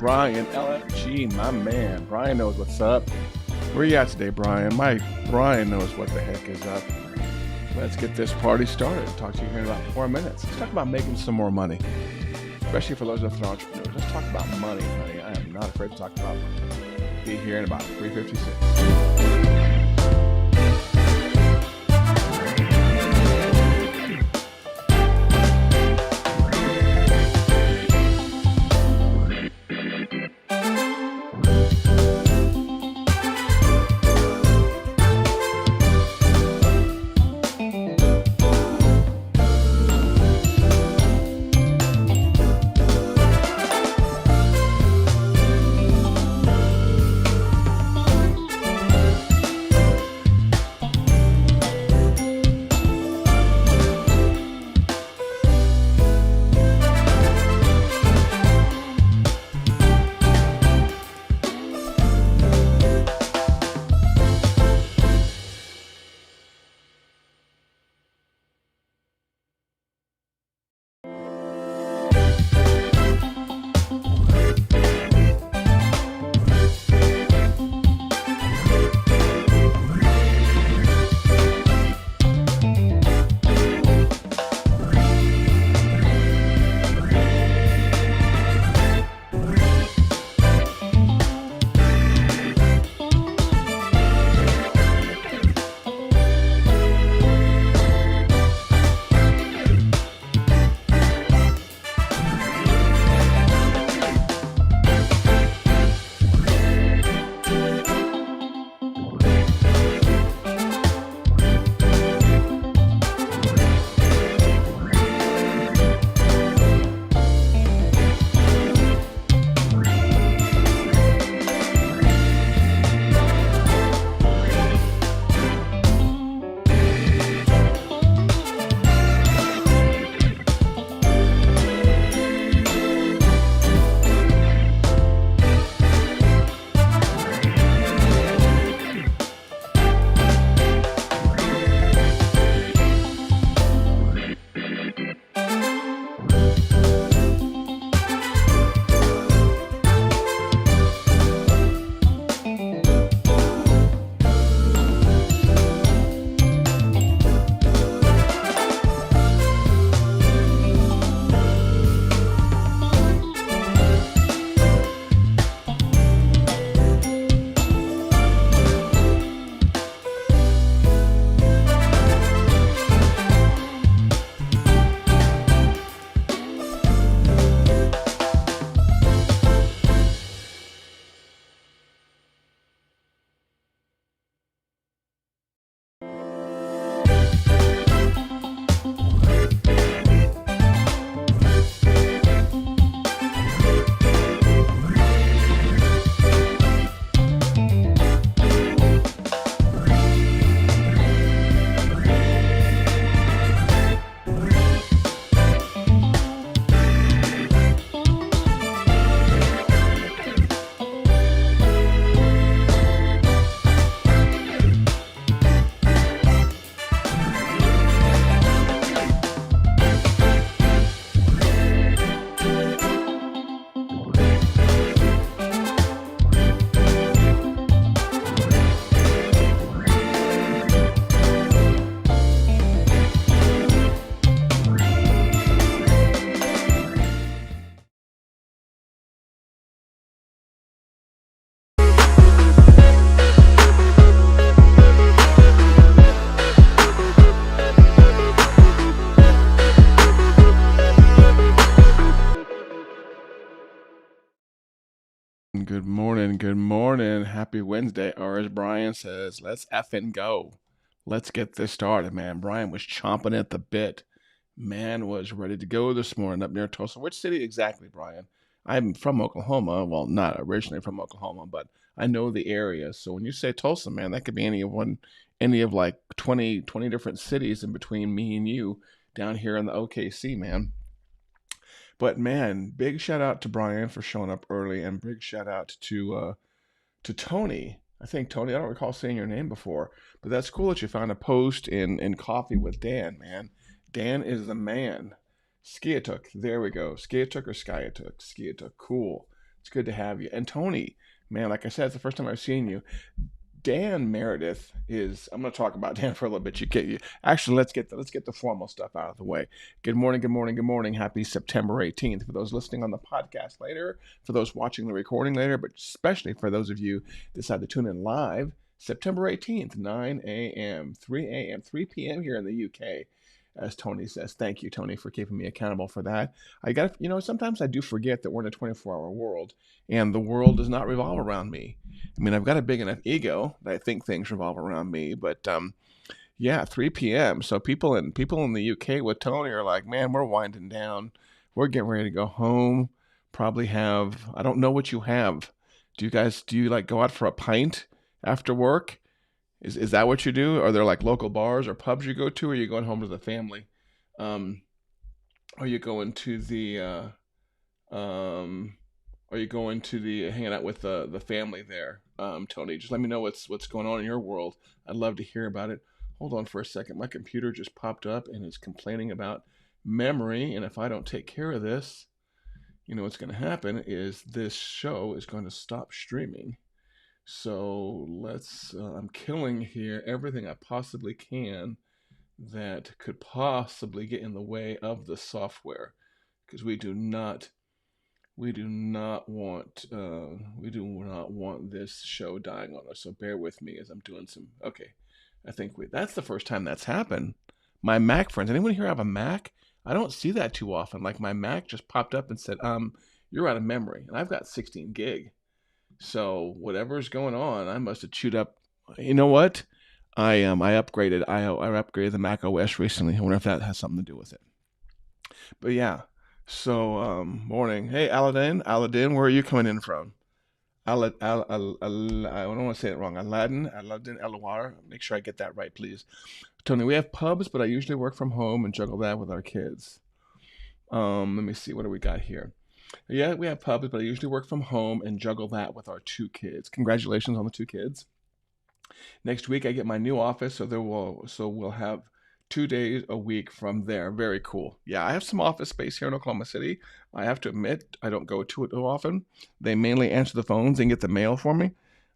Brian, LFG, my man. Brian knows what's up. Where you at today, Brian? Brian knows what the heck is up. Let's get this party started. I'll talk to you here in about 4 minutes. Let's talk about making some more money, especially for those of us that are entrepreneurs. Let's talk about money, honey. I am not afraid to talk about money. Be here in about 3:56. Good morning. Happy Wednesday. Or as Brian says, let's effing go. Let's get this started, man. Brian was chomping at the bit. Man was ready to go this morning up near Tulsa. Which city exactly, Brian? I'm from Oklahoma. Well, not originally from Oklahoma, but I know the area. So when you say Tulsa, man, that could be any of like 20 different cities in between me and you down here in the OKC, man. But man, big shout out to Brian for showing up early, and big shout out to Tony. I think Tony, I don't recall saying your name before, but that's cool that you found a post in Coffee with Dan, man. Dan is the man. Skiatuk, there we go. Skiatuk or Skiatuk? Skiatuk, cool. It's good to have you. And Tony, man, like I said, it's the first time I've seen you. Dan Meredith is. I'm going to talk about Dan for a little bit. Actually, let's get the formal stuff out of the way. Good morning, good morning, good morning. Happy September 18th for those listening on the podcast later, for those watching the recording later, but especially for those of you decide to tune in live. September 18th, 9 a.m., 3 a.m., 3 p.m. here in the UK. As Tony says, thank you, Tony, for keeping me accountable for that. Sometimes I do forget that we're in a 24-hour world, and the world does not revolve around me. I mean, I've got a big enough ego that I think things revolve around me, but yeah, 3 p.m. So people in the UK with Tony are like, man, we're winding down. We're getting ready to go home. Probably have, I don't know what you have. Do you like go out for a pint after work? Is that what you do? Are there like local bars or pubs you go to, or are you going home to the family? Um, are you going to the um, are you going to the hanging out with the family there, Tony? Just let me know what's going on in your world. I'd love to hear about it. Hold on for a second. My computer just popped up and is complaining about memory, and if I don't take care of this, what's going to happen is this show is going to stop streaming. So I'm killing here everything I possibly can that could possibly get in the way of the software, because we do not want this show dying on us. So bear with me as I'm doing some. Okay, that's the first time that's happened. My Mac friends, anyone here have a Mac? I don't see that too often. Like my Mac just popped up and said, you're out of memory, and I've got 16 gig. So whatever's going on, I must have chewed up. You know what? I upgraded the Mac OS recently. I wonder if that has something to do with it. But yeah. So morning. Hey Aladdin, where are you coming in from? I don't want to say it wrong. Aladdin Elwar. Make sure I get that right, please. Tony, we have pubs, but I usually work from home and juggle that with our kids. Let me see. What do we got here? Yeah, we have pubs, but I usually work from home and juggle that with our 2 kids. Congratulations on the 2 kids. Next week I get my new office, so we'll have 2 days a week from there. Very cool. Yeah, I have some office space here in Oklahoma City. I have to admit, I don't go to it too often. They mainly answer the phones and get the mail for me.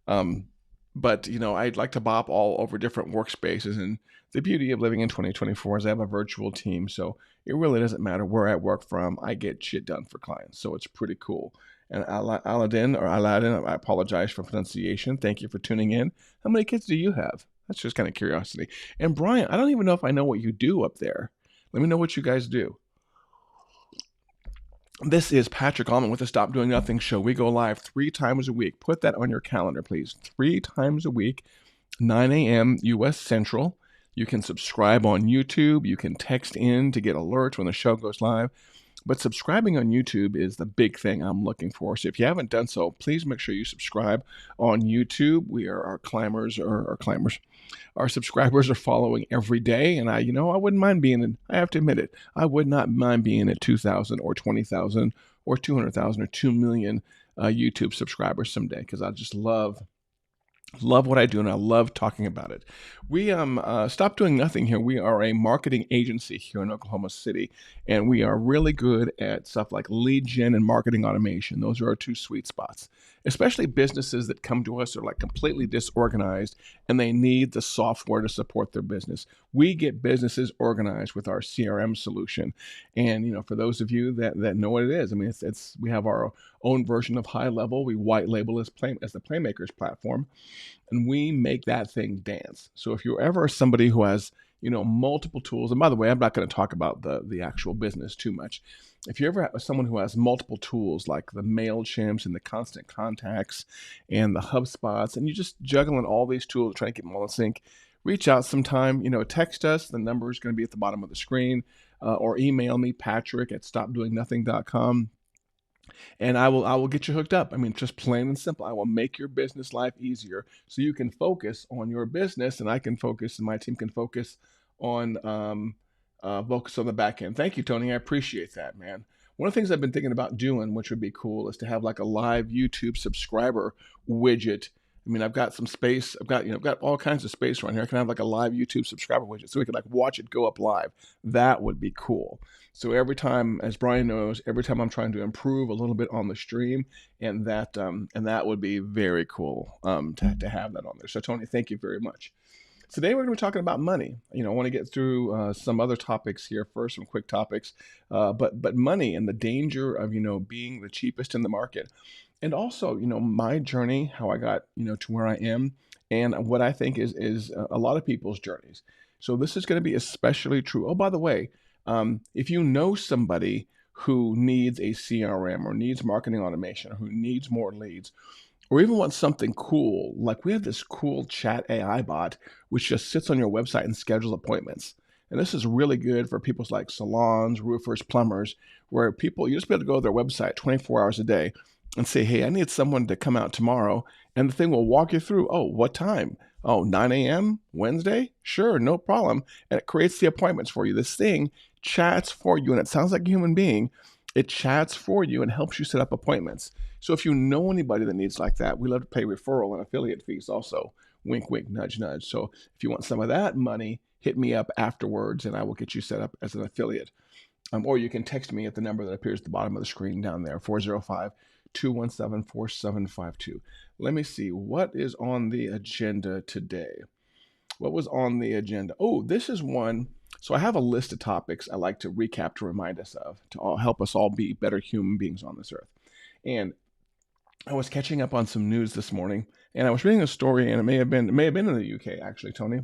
But I'd like to bop all over different workspaces, and the beauty of living in 2024 is I have a virtual team, so it really doesn't matter where I work from. I get shit done for clients, so it's pretty cool. And Aladdin, I apologize for pronunciation. Thank you for tuning in. How many kids do you have? That's just kind of curiosity. And Brian, I don't even know if I know what you do up there. Let me know what you guys do. This is Patrick Allman with the Stop Doing Nothing show. We go live 3 times a week. Put that on your calendar, please. 3 times a week, 9 a.m. U.S. Central. You can subscribe on YouTube. You can text in to get alerts when the show goes live. But subscribing on YouTube is the big thing I'm looking for. So if you haven't done so, please make sure you subscribe on YouTube. Our subscribers are following every day, and I wouldn't mind being in. I have to admit it. I would not mind being at 2,000 or 20,000 or 200,000 or 2 million YouTube subscribers someday, because I just love what I do, and I love talking about it. We Stop Doing Nothing here. We are a marketing agency here in Oklahoma City, and we are really good at stuff like lead gen and marketing automation. Those are our 2 sweet spots, especially businesses that come to us are like completely disorganized and they need the software to support their business. We get businesses organized with our CRM solution. And for those of you that know what it is, I mean, we have our own version of HighLevel. We white label as the Playmakers platform, and we make that thing dance. So if you're ever somebody who has multiple tools, and by the way, I'm not going to talk about the actual business too much. If you ever have someone who has multiple tools like the MailChimps and the Constant Contacts and the HubSpots, and you're just juggling all these tools trying to keep them all in sync, reach out sometime. Text us. The number is going to be at the bottom of the screen, or email me, Patrick at StopDoingNothing.com. And I will get you hooked up. I mean, just plain and simple. I will make your business life easier so you can focus on your business, and I can focus, and my team can focus on the back end. Thank you, Tony. I appreciate that, man. One of the things I've been thinking about doing, which would be cool, is to have like a live YouTube subscriber widget I mean, I've got some space. I've got all kinds of space around here. I can have like a live YouTube subscriber widget so we can like watch it go up live. That would be cool. So every time, as Brian knows, every time I'm trying to improve a little bit on the stream, and that would be very cool to have that on there. So Tony, thank you very much. Today we're going to be talking about money. I want to get through some other topics here first, some quick topics, but money and the danger of being the cheapest in the market, and also my journey, how I got to where I am, and what I think is a lot of people's journeys. So this is going to be especially true. Oh, by the way, if you know somebody who needs a CRM or needs marketing automation or who needs more leads, or even want something cool, like we have this cool chat AI bot, which just sits on your website and schedules appointments. And this is really good for people's like salons, roofers, plumbers, where you just be able to go to their website 24 hours a day and say, hey, I need someone to come out tomorrow. And the thing will walk you through, oh, what time? Oh, 9 a.m. Wednesday? Sure, no problem. And it creates the appointments for you. This thing chats for you, and it sounds like a human being. It chats for you and helps you set up appointments. So if you know anybody that needs like that, we love to pay referral and affiliate fees also. Wink, wink, nudge, nudge. So if you want some of that money, hit me up afterwards and I will get you set up as an affiliate. Or you can text me at the number that appears at the bottom of the screen down there, 405-217-4752. Let me see, what is on the agenda today? What was on the agenda? Oh, this is one. So I have a list of topics I like to recap to remind us of, to all help us all be better human beings on this earth. And I was catching up on some news this morning, and I was reading a story, and it may have been in the UK actually, Tony,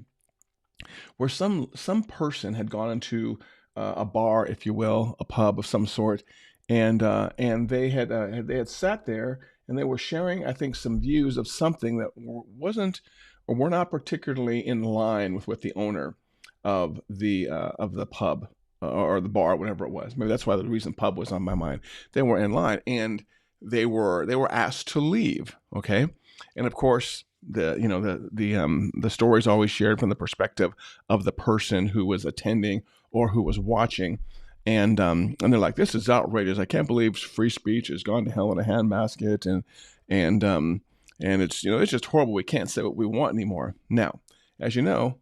where some person had gone into a bar, if you will, a pub of some sort, and they had sat there and they were sharing, I think, some views of something that wasn't or were not particularly in line with what the owner of the pub or the bar, whatever it was. Maybe that's why the reason pub was on my mind. They were in line, and they were asked to leave. Okay, and of course the story is always shared from the perspective of the person who was attending or who was watching, and they're like, this is outrageous. I can't believe free speech has gone to hell in a handbasket, and it's it's just horrible. We can't say what we want anymore. Now, as you know,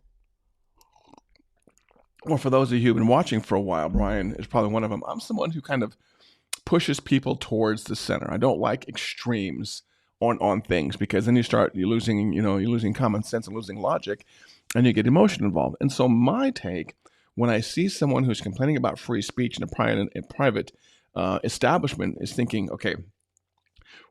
or for those of you who've been watching for a while, Brian is probably one of them. I'm someone who kind of pushes people towards the center. I don't like extremes on things, because then you're losing common sense and losing logic, and you get emotion involved. And so my take, when I see someone who's complaining about free speech in a private establishment, is thinking, okay,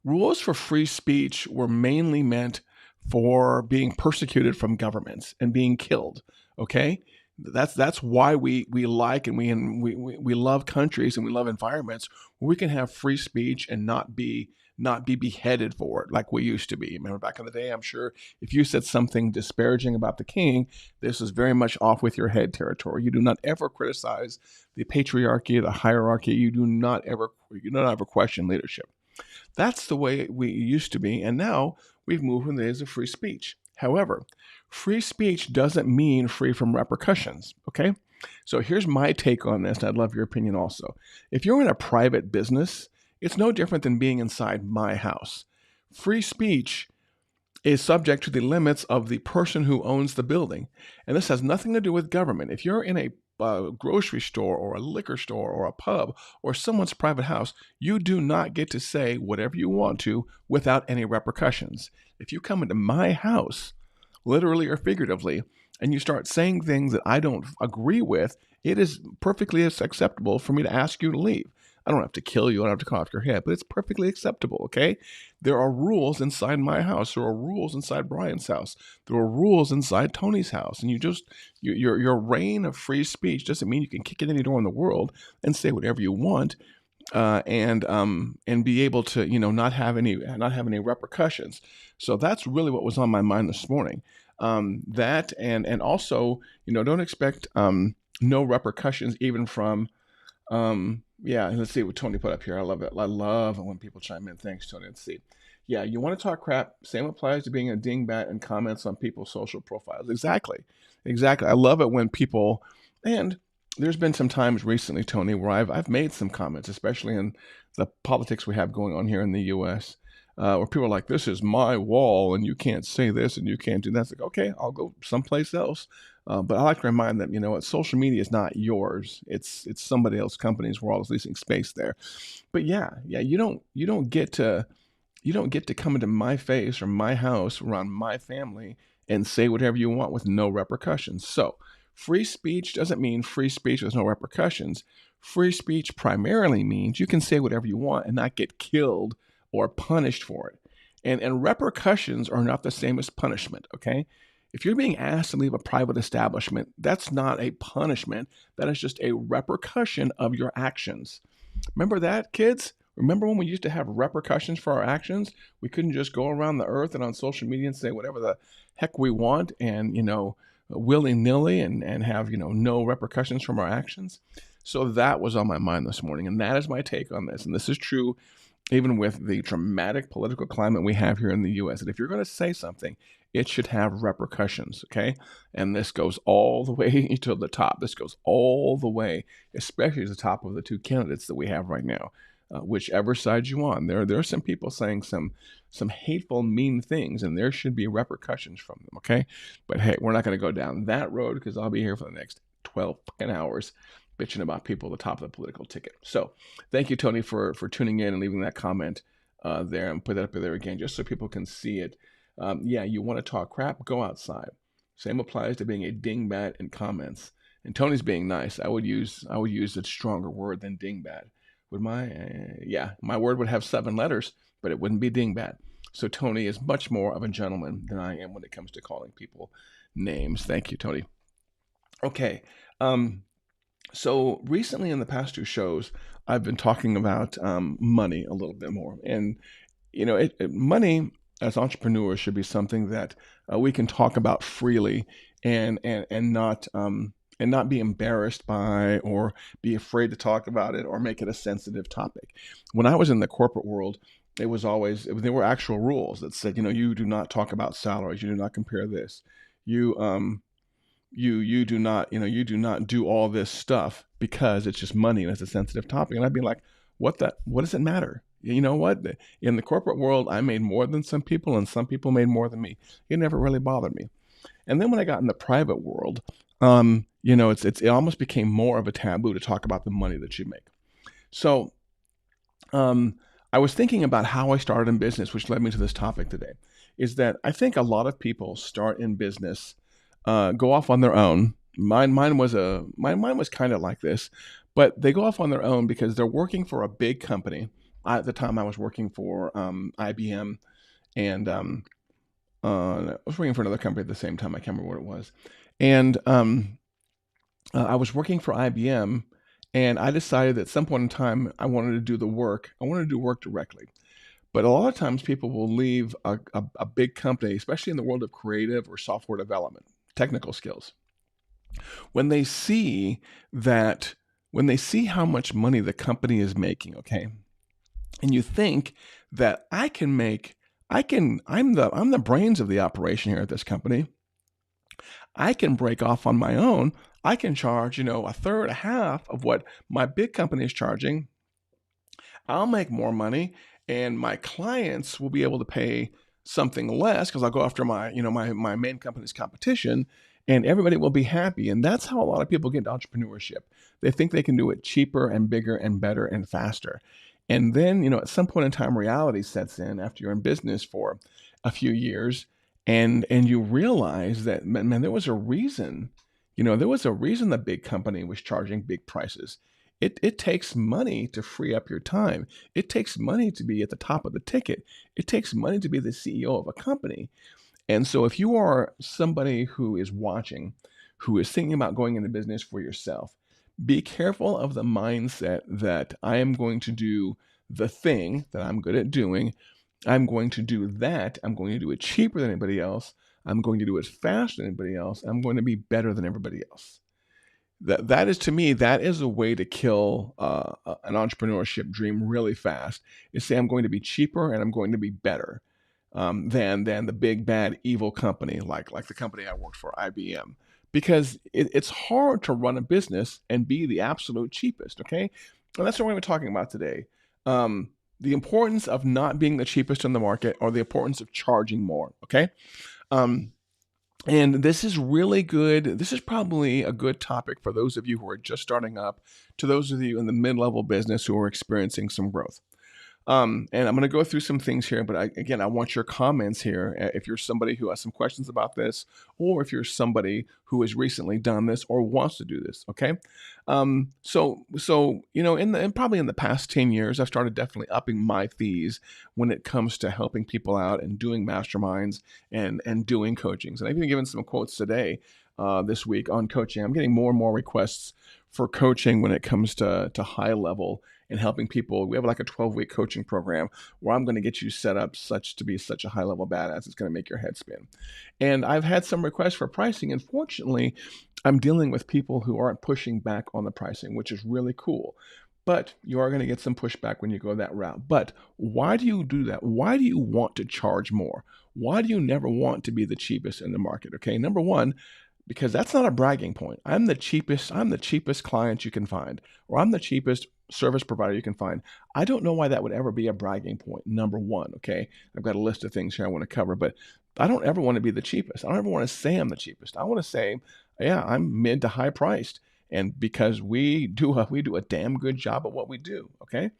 rules for free speech were mainly meant for being persecuted from governments and being killed. Okay, that's why we like and we love countries and we love environments where we can have free speech and not be beheaded for it like we used to be. Remember back in the day, I'm sure if you said something disparaging about the king, this is very much off with your head territory. You do not ever criticize the patriarchy, the hierarchy. You do not ever question leadership. That's the way we used to be, and now we've moved from the days of free speech. However, free speech doesn't mean free from repercussions, okay? So here's my take on this, and I'd love your opinion also. If you're in a private business, it's no different than being inside my house. Free speech is subject to the limits of the person who owns the building, and this has nothing to do with government. If you're in a grocery store or a liquor store or a pub or someone's private house, you do not get to say whatever you want to without any repercussions. If you come into my house, literally or figuratively, and you start saying things that I don't agree with, it is perfectly acceptable for me to ask you to leave. I don't have to kill you. I don't have to cut off your head, but it's perfectly acceptable, okay? There are rules inside my house. There are rules inside Brian's house. There are rules inside Tony's house. And your reign of free speech doesn't mean you can kick in any door in the world and say whatever you want, and be able to not have any repercussions. So that's really what was on my mind this morning. That and also don't expect no repercussions even from yeah, let's see what Tony put up here. I love it. I love when people chime in. Thanks, Tony. Let's see. Yeah, you want to talk crap. Same applies to being a dingbat and comments on people's social profiles. Exactly. I love it when people, and there's been some times recently, Tony, where I've made some comments, especially in the politics we have going on here in the U.S., where people are like, this is my wall and you can't say this and you can't do that. It's like, okay, I'll go someplace else. But I like to remind them, you know what, social media is not yours. It's somebody else's company's. We're all leasing space there. But yeah, you don't get to come into my face or my house around my family and say whatever you want with no repercussions. So, free speech doesn't mean free speech with no repercussions. Free speech primarily means you can say whatever you want and not get killed or punished for it. And repercussions are not the same as punishment, okay? If you're being asked to leave a private establishment, that's not a punishment. That is just a repercussion of your actions. Remember that, kids? Remember when we used to have repercussions for our actions? We couldn't just go around the earth and on social media and say whatever the heck we want and, willy-nilly and have, no repercussions from our actions. So that was on my mind this morning, and that is my take on this. And this is true even with the dramatic political climate we have here in the U.S. And if you're going to say something, it should have repercussions, okay? And this goes all the way to the top. This goes all the way, especially to the top of the two candidates that we have right now. Whichever side you on, there are some people saying some hateful, mean things, and there should be repercussions from them, okay? But hey, we're not going to go down that road because I'll be here for the next 12 fucking hours bitching about people at the top of the political ticket. So thank you, Tony, for tuning in and leaving that comment there, and put that up there again just so people can see it. Yeah, you want to talk crap? Go outside. Same applies to being a dingbat in comments. And Tony's being nice. I would use a stronger word than dingbat. Would my word would have 7 letters, but it wouldn't be dingbat. So Tony is much more of a gentleman than I am when it comes to calling people names. Thank you, Tony. Okay. So recently in the past 2 shows, I've been talking about money a little bit more. And, money as entrepreneurs should be something that we can talk about freely and not be embarrassed by or be afraid to talk about it or make it a sensitive topic. When I was in the corporate world, there were actual rules that said, you do not talk about salaries, you do not compare this. You do not do all this stuff because it's just money and it's a sensitive topic. And I'd be like, what does it matter? You know what? In the corporate world, I made more than some people and some people made more than me. It never really bothered me. And then when I got in the private world, it almost became more of a taboo to talk about the money that you make. So I was thinking about how I started in business, which led me to this topic today, is that I think a lot of people start in business, go off on their own. Mine was kind of like this, but they go off on their own because they're working for a big company. At the time, I was working for IBM, and I was working for another company at the same time. I can't remember what it was, and I was working for IBM, and I decided that at some point in time I wanted to do the work. I wanted to do work directly. But a lot of times people will leave a big company, especially in the world of creative or software development, technical skills. When they see how much money the company is making, okay, and you think that I'm the brains of the operation here at this company. I can break off on my own. I can charge, a third, a half of what my big company is charging. I'll make more money, and my clients will be able to pay something less because I'll go after my main company's competition, and everybody will be happy. And that's how a lot of people get into entrepreneurship. They think they can do it cheaper and bigger and better and faster. And then, at some point in time, reality sets in after you're in business for a few years, and you realize that, man, there was a reason. There was a reason the big company was charging big prices. It takes money to free up your time. It takes money to be at the top of the ticket. It takes money to be the CEO of a company. And so if you are somebody who is watching, who is thinking about going into business for yourself, be careful of the mindset that I am going to do the thing that I'm good at doing. I'm going to do that. I'm going to do it cheaper than anybody else. I'm going to do it faster than anybody else. I'm going to be better than everybody else. That is, to me, that is a way to kill an entrepreneurship dream really fast. Is say I'm going to be cheaper and I'm going to be better than the big bad evil company like the company I worked for, IBM, because it's hard to run a business and be the absolute cheapest. Okay, and that's what we're going to be talking about today. the importance of not being the cheapest in the market or the importance of charging more. Okay. Um, and this is really good. This is probably a good topic for those of you who are just starting up, to those of you in the mid-level business who are experiencing some growth. And I'm going to go through some things here, but again, I want your comments here. If you're somebody who has some questions about this, or if you're somebody who has recently done this or wants to do this, okay? So probably in the past 10 years, I've started definitely upping my fees when it comes to helping people out and doing masterminds and doing coachings. And I've even given some quotes today, this week on coaching. I'm getting more and more requests for coaching when it comes to HighLevel and helping people. We have like a 12-week coaching program where I'm going to get you set up to be such a high-level badass. It's going to make your head spin. And I've had some requests for pricing. And fortunately, I'm dealing with people who aren't pushing back on the pricing, which is really cool. But you are going to get some pushback when you go that route. But why do you do that? Why do you want to charge more? Why do you never want to be the cheapest in the market? Okay, number one, because that's not a bragging point. I'm the cheapest client you can find, or I'm the cheapest service provider you can find. I don't know why that would ever be a bragging point. Number one, okay? I've got a list of things here I want to cover, but I don't ever want to be the cheapest. I don't ever want to say I'm the cheapest. I want to say, yeah, I'm mid to high priced. And because we do a damn good job at what we do, okay?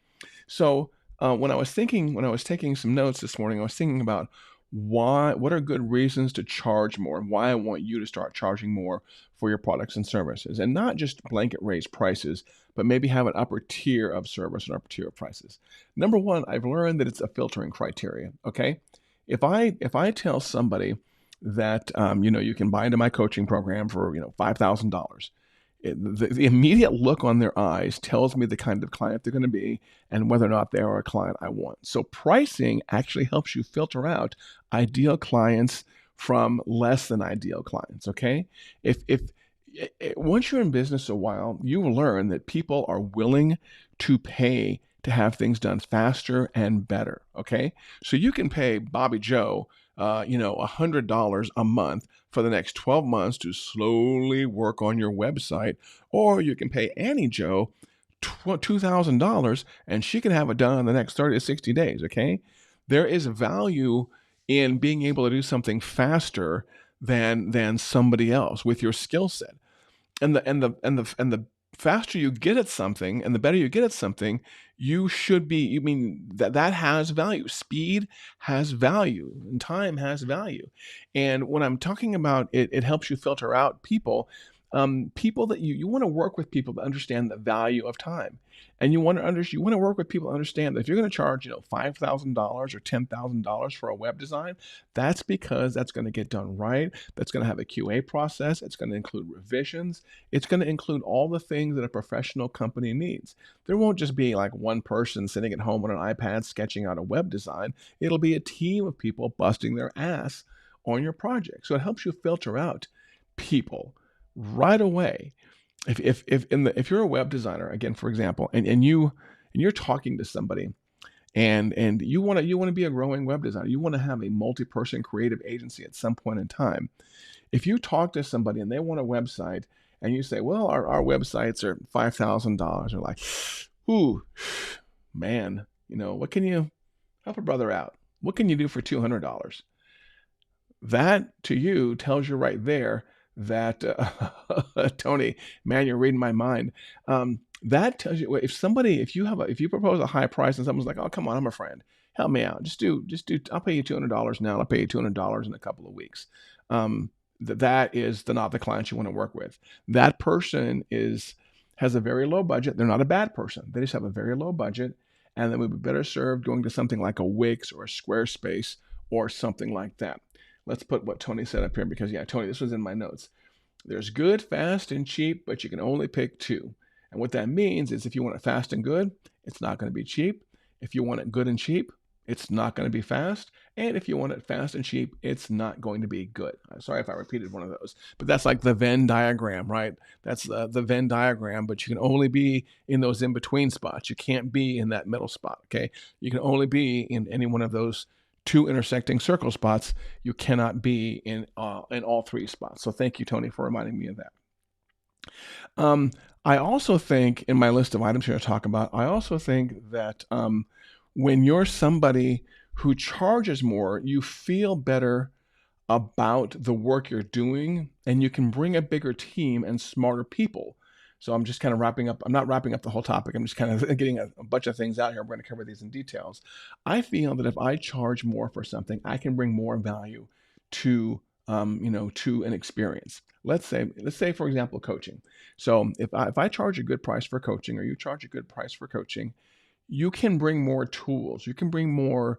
So when I was taking some notes this morning, I was thinking about what are good reasons to charge more, and why I want you to start charging more for your products and services, and not just blanket raise prices, but maybe have an upper tier of service and upper tier of prices. Number one, I've learned that it's a filtering criteria. Okay, if I tell somebody that you can buy into my coaching program for $5,000. The immediate look on their eyes tells me the kind of client they're going to be and whether or not they are a client I want. So pricing actually helps you filter out ideal clients from less than ideal clients. Okay, if once you're in business a while, you will learn that people are willing to pay to have things done faster and better. Okay, so you can pay Bobby Joe, $100 a month for the next 12 months to slowly work on your website, or you can pay Annie Joe $2,000 and she can have it done in the next 30 to 60 days. Okay, there is value in being able to do something faster than somebody else with your skill set. And the faster you get at something and the better you get at something, you mean that has value. Speed has value and time has value. And when I'm talking about it helps you filter out people that you want to work with, people that understand the value of time. And you want to work with people that understand that if you're going to charge $5,000 or $10,000 for a web design, that's because that's going to get done right. That's going to have a QA process. It's going to include revisions. It's going to include all the things that a professional company needs. There won't just be like one person sitting at home on an iPad sketching out a web design. It'll be a team of people busting their ass on your project. So it helps you filter out people right away. If you're a web designer, again, for example, and you're talking to somebody and you want to be a growing web designer, you want to have a multi-person creative agency at some point in time. If you talk to somebody and they want a website and you say, well, our websites are $5,000, they're like, ooh, man, what can you help a brother out? What can you do for $200? That to you tells you right there that Tony, man, you're reading my mind. That tells you if you propose a high price and someone's like, oh, come on, I'm a friend, help me out. Just do. I'll pay you $200 now. I'll pay you $200 in a couple of weeks. That is not the client you want to work with. That person has a very low budget. They're not a bad person. They just have a very low budget, and they would be better served going to something like a Wix or a Squarespace or something like that. Let's put what Tony said up here because, yeah, Tony, this was in my notes. There's good, fast, and cheap, but you can only pick two. And what that means is if you want it fast and good, it's not going to be cheap. If you want it good and cheap, it's not going to be fast. And if you want it fast and cheap, it's not going to be good. I'm sorry if I repeated one of those, but that's like the Venn diagram, right? That's the Venn diagram, but you can only be in those in-between spots. You can't be in that middle spot, okay? You can only be in any one of those two intersecting circle spots. You cannot be in all three spots. So thank you, Tony, for reminding me of that. I also think in my list of items here to talk about, I also think that When you're somebody who charges more, you feel better about the work you're doing, and you can bring a bigger team and smarter people. So I'm just kind of wrapping up. I'm not wrapping up the whole topic. I'm just kind of getting a bunch of things out here. We're going to cover these in details. I feel that if I charge more for something, I can bring more value to to an experience. Let's say for example, coaching. So if I charge a good price for coaching, or you charge a good price for coaching, you can bring more tools. You can bring more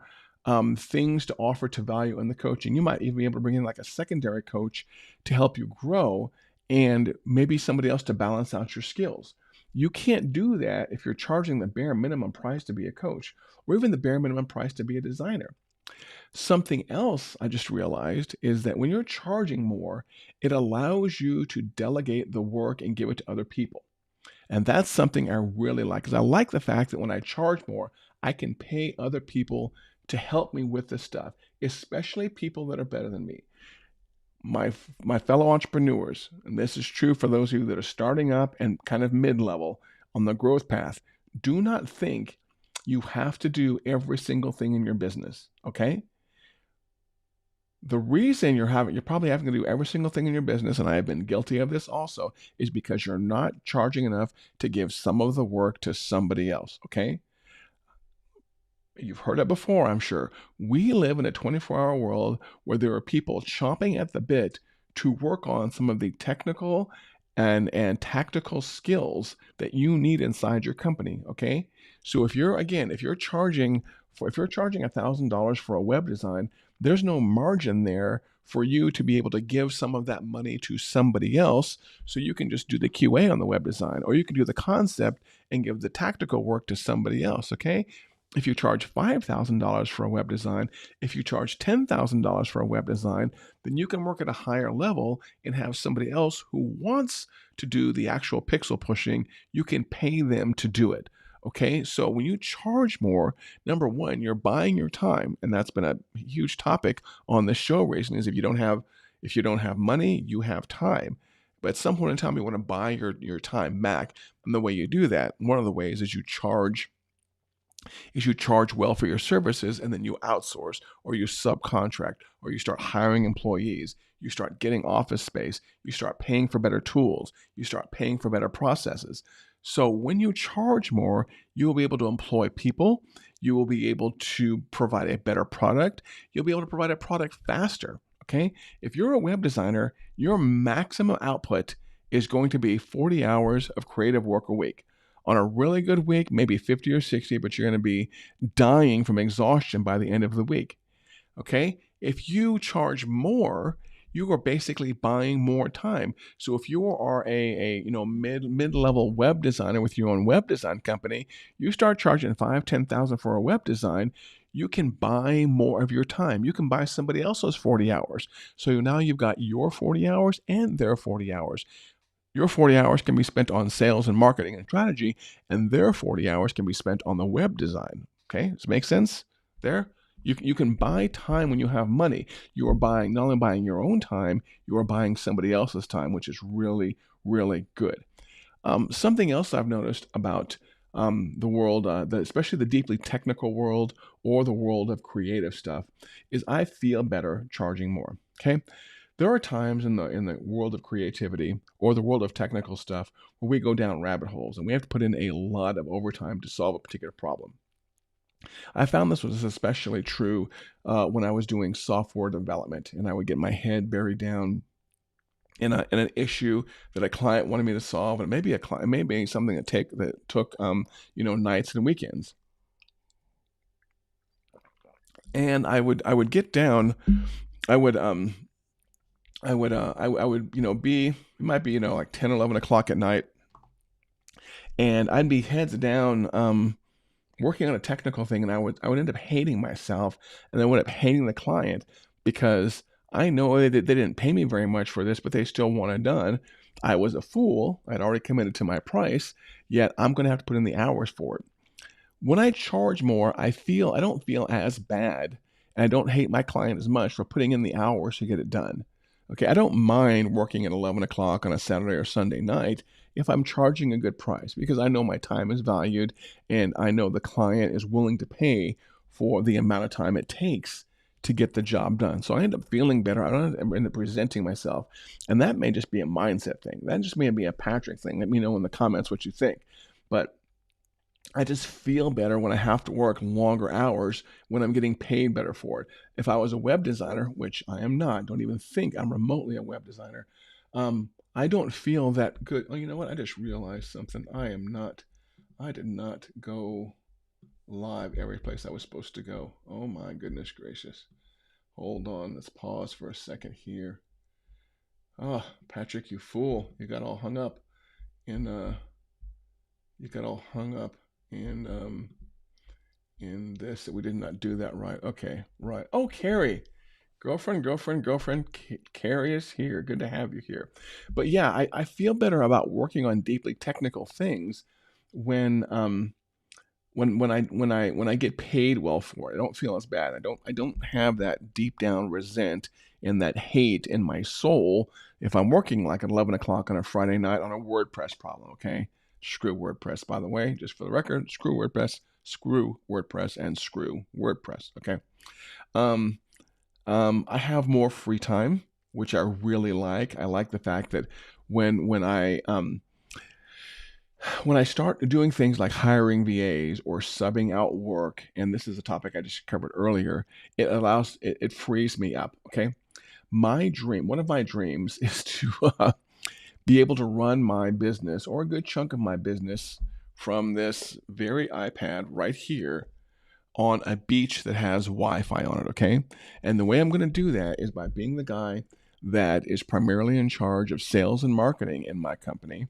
things to offer to value in the coaching. You might even be able to bring in like a secondary coach to help you grow, and maybe somebody else to balance out your skills. You can't do that if you're charging the bare minimum price to be a coach, or even the bare minimum price to be a designer. Something else I just realized is that when you're charging more, it allows you to delegate the work and give it to other people. And that's something I really like, because I like the fact that when I charge more, I can pay other people to help me with this stuff, especially people that are better than me. My fellow entrepreneurs, and this is true for those of you that are starting up and kind of mid-level on the growth path, do not think you have to do every single thing in your business, okay? The reason you're probably having to do every single thing in your business, and I have been guilty of this also, is because you're not charging enough to give some of the work to somebody else, okay? You've heard it before, I'm sure. We live in a 24-hour world where there are people chomping at the bit to work on some of the technical and tactical skills that you need inside your company, okay? So if you're charging $1,000 for a web design, there's no margin there for you to be able to give some of that money to somebody else, so you can just do the QA on the web design, or you can do the concept and give the tactical work to somebody else, okay? If you charge $5,000 for a web design, if you charge $10,000 for a web design, then you can work at a higher level and have somebody else who wants to do the actual pixel pushing. You can pay them to do it. Okay, so when you charge more, number one, you're buying your time, and that's been a huge topic on this show recently. Is if you don't have money, you have time. But at some point in time, you want to buy your time back, and the way you do that, one of the ways is you charge well for your services, and then you outsource, or you subcontract, or you start hiring employees. You start getting office space. You start paying for better tools. You start paying for better processes. So when you charge more, you will be able to employ people. You will be able to provide a better product. You'll be able to provide a product faster. Okay. If you're a web designer, your maximum output is going to be 40 hours of creative work a week. On a really good week, maybe 50 or 60, but you're going to be dying from exhaustion by the end of the week. Okay? If you charge more, you are basically buying more time. So if you are a mid-level web designer with your own web design company, you start charging $5,000-$10,000 for a web design, you can buy more of your time. You can buy somebody else's 40 hours. So now you've got your 40 hours and their 40 hours. Your 40 hours can be spent on sales and marketing and strategy, and their 40 hours can be spent on the web design. Okay, does it make sense there? You can buy time when you have money. You are not only buying your own time, you are buying somebody else's time, which is really, really good. Something else I've noticed about the world, especially the deeply technical world or the world of creative stuff, is I feel better charging more. Okay. There are times in the world of creativity or the world of technical stuff where we go down rabbit holes and we have to put in a lot of overtime to solve a particular problem. I found this was especially true when I was doing software development, and I would get my head buried down in an issue that a client wanted me to solve, and it may be something that took nights and weekends. And I would get down, I would be, it might be, like 10, 11 o'clock at night, and I'd be heads down, working on a technical thing, and I would end up hating myself, and then I would end up hating the client, because I know they didn't pay me very much for this, but they still want it done. I was a fool. I'd already committed to my price, yet I'm going to have to put in the hours for it. When I charge more, I don't feel as bad, and I don't hate my client as much for putting in the hours to get it done. Okay, I don't mind working at 11 o'clock on a Saturday or Sunday night. if I'm charging a good price, because I know my time is valued and I know the client is willing to pay for the amount of time it takes to get the job done. So I end up feeling better. I don't end up presenting myself. And that may just be a mindset thing. That just may be a Patrick thing. Let me know in the comments what you think. But I just feel better when I have to work longer hours when I'm getting paid better for it. If I was a web designer, which I am not, don't even think I'm remotely a web designer, I don't feel that good. Oh, you know what? I just realized something. I did not go live every place I was supposed to go. Oh my goodness gracious. Hold on. Let's pause for a second here. Oh, Patrick, you fool. You got all hung up in in this, that we did not do that right. Okay, right. Oh, Carrie. Girlfriend. Carrie is here. Good to have you here. But yeah, I feel better about working on deeply technical things when when I get paid well for it. I don't feel as bad. I don't have that deep down resent and that hate in my soul if I'm working like at 11 o'clock on a Friday night on a WordPress problem. Okay, screw WordPress, by the way, just for the record. Screw WordPress, and screw WordPress. Okay. Um, I have more free time, which I really like. I like the fact that when I start doing things like hiring VAs or subbing out work, and this is a topic I just covered earlier, it frees me up. Okay, one of my dreams, is to be able to run my business or a good chunk of my business from this very iPad right here on a beach that has Wi-Fi on it. Okay, and the way I'm going to do that is by being the guy that is primarily in charge of sales and marketing in my company,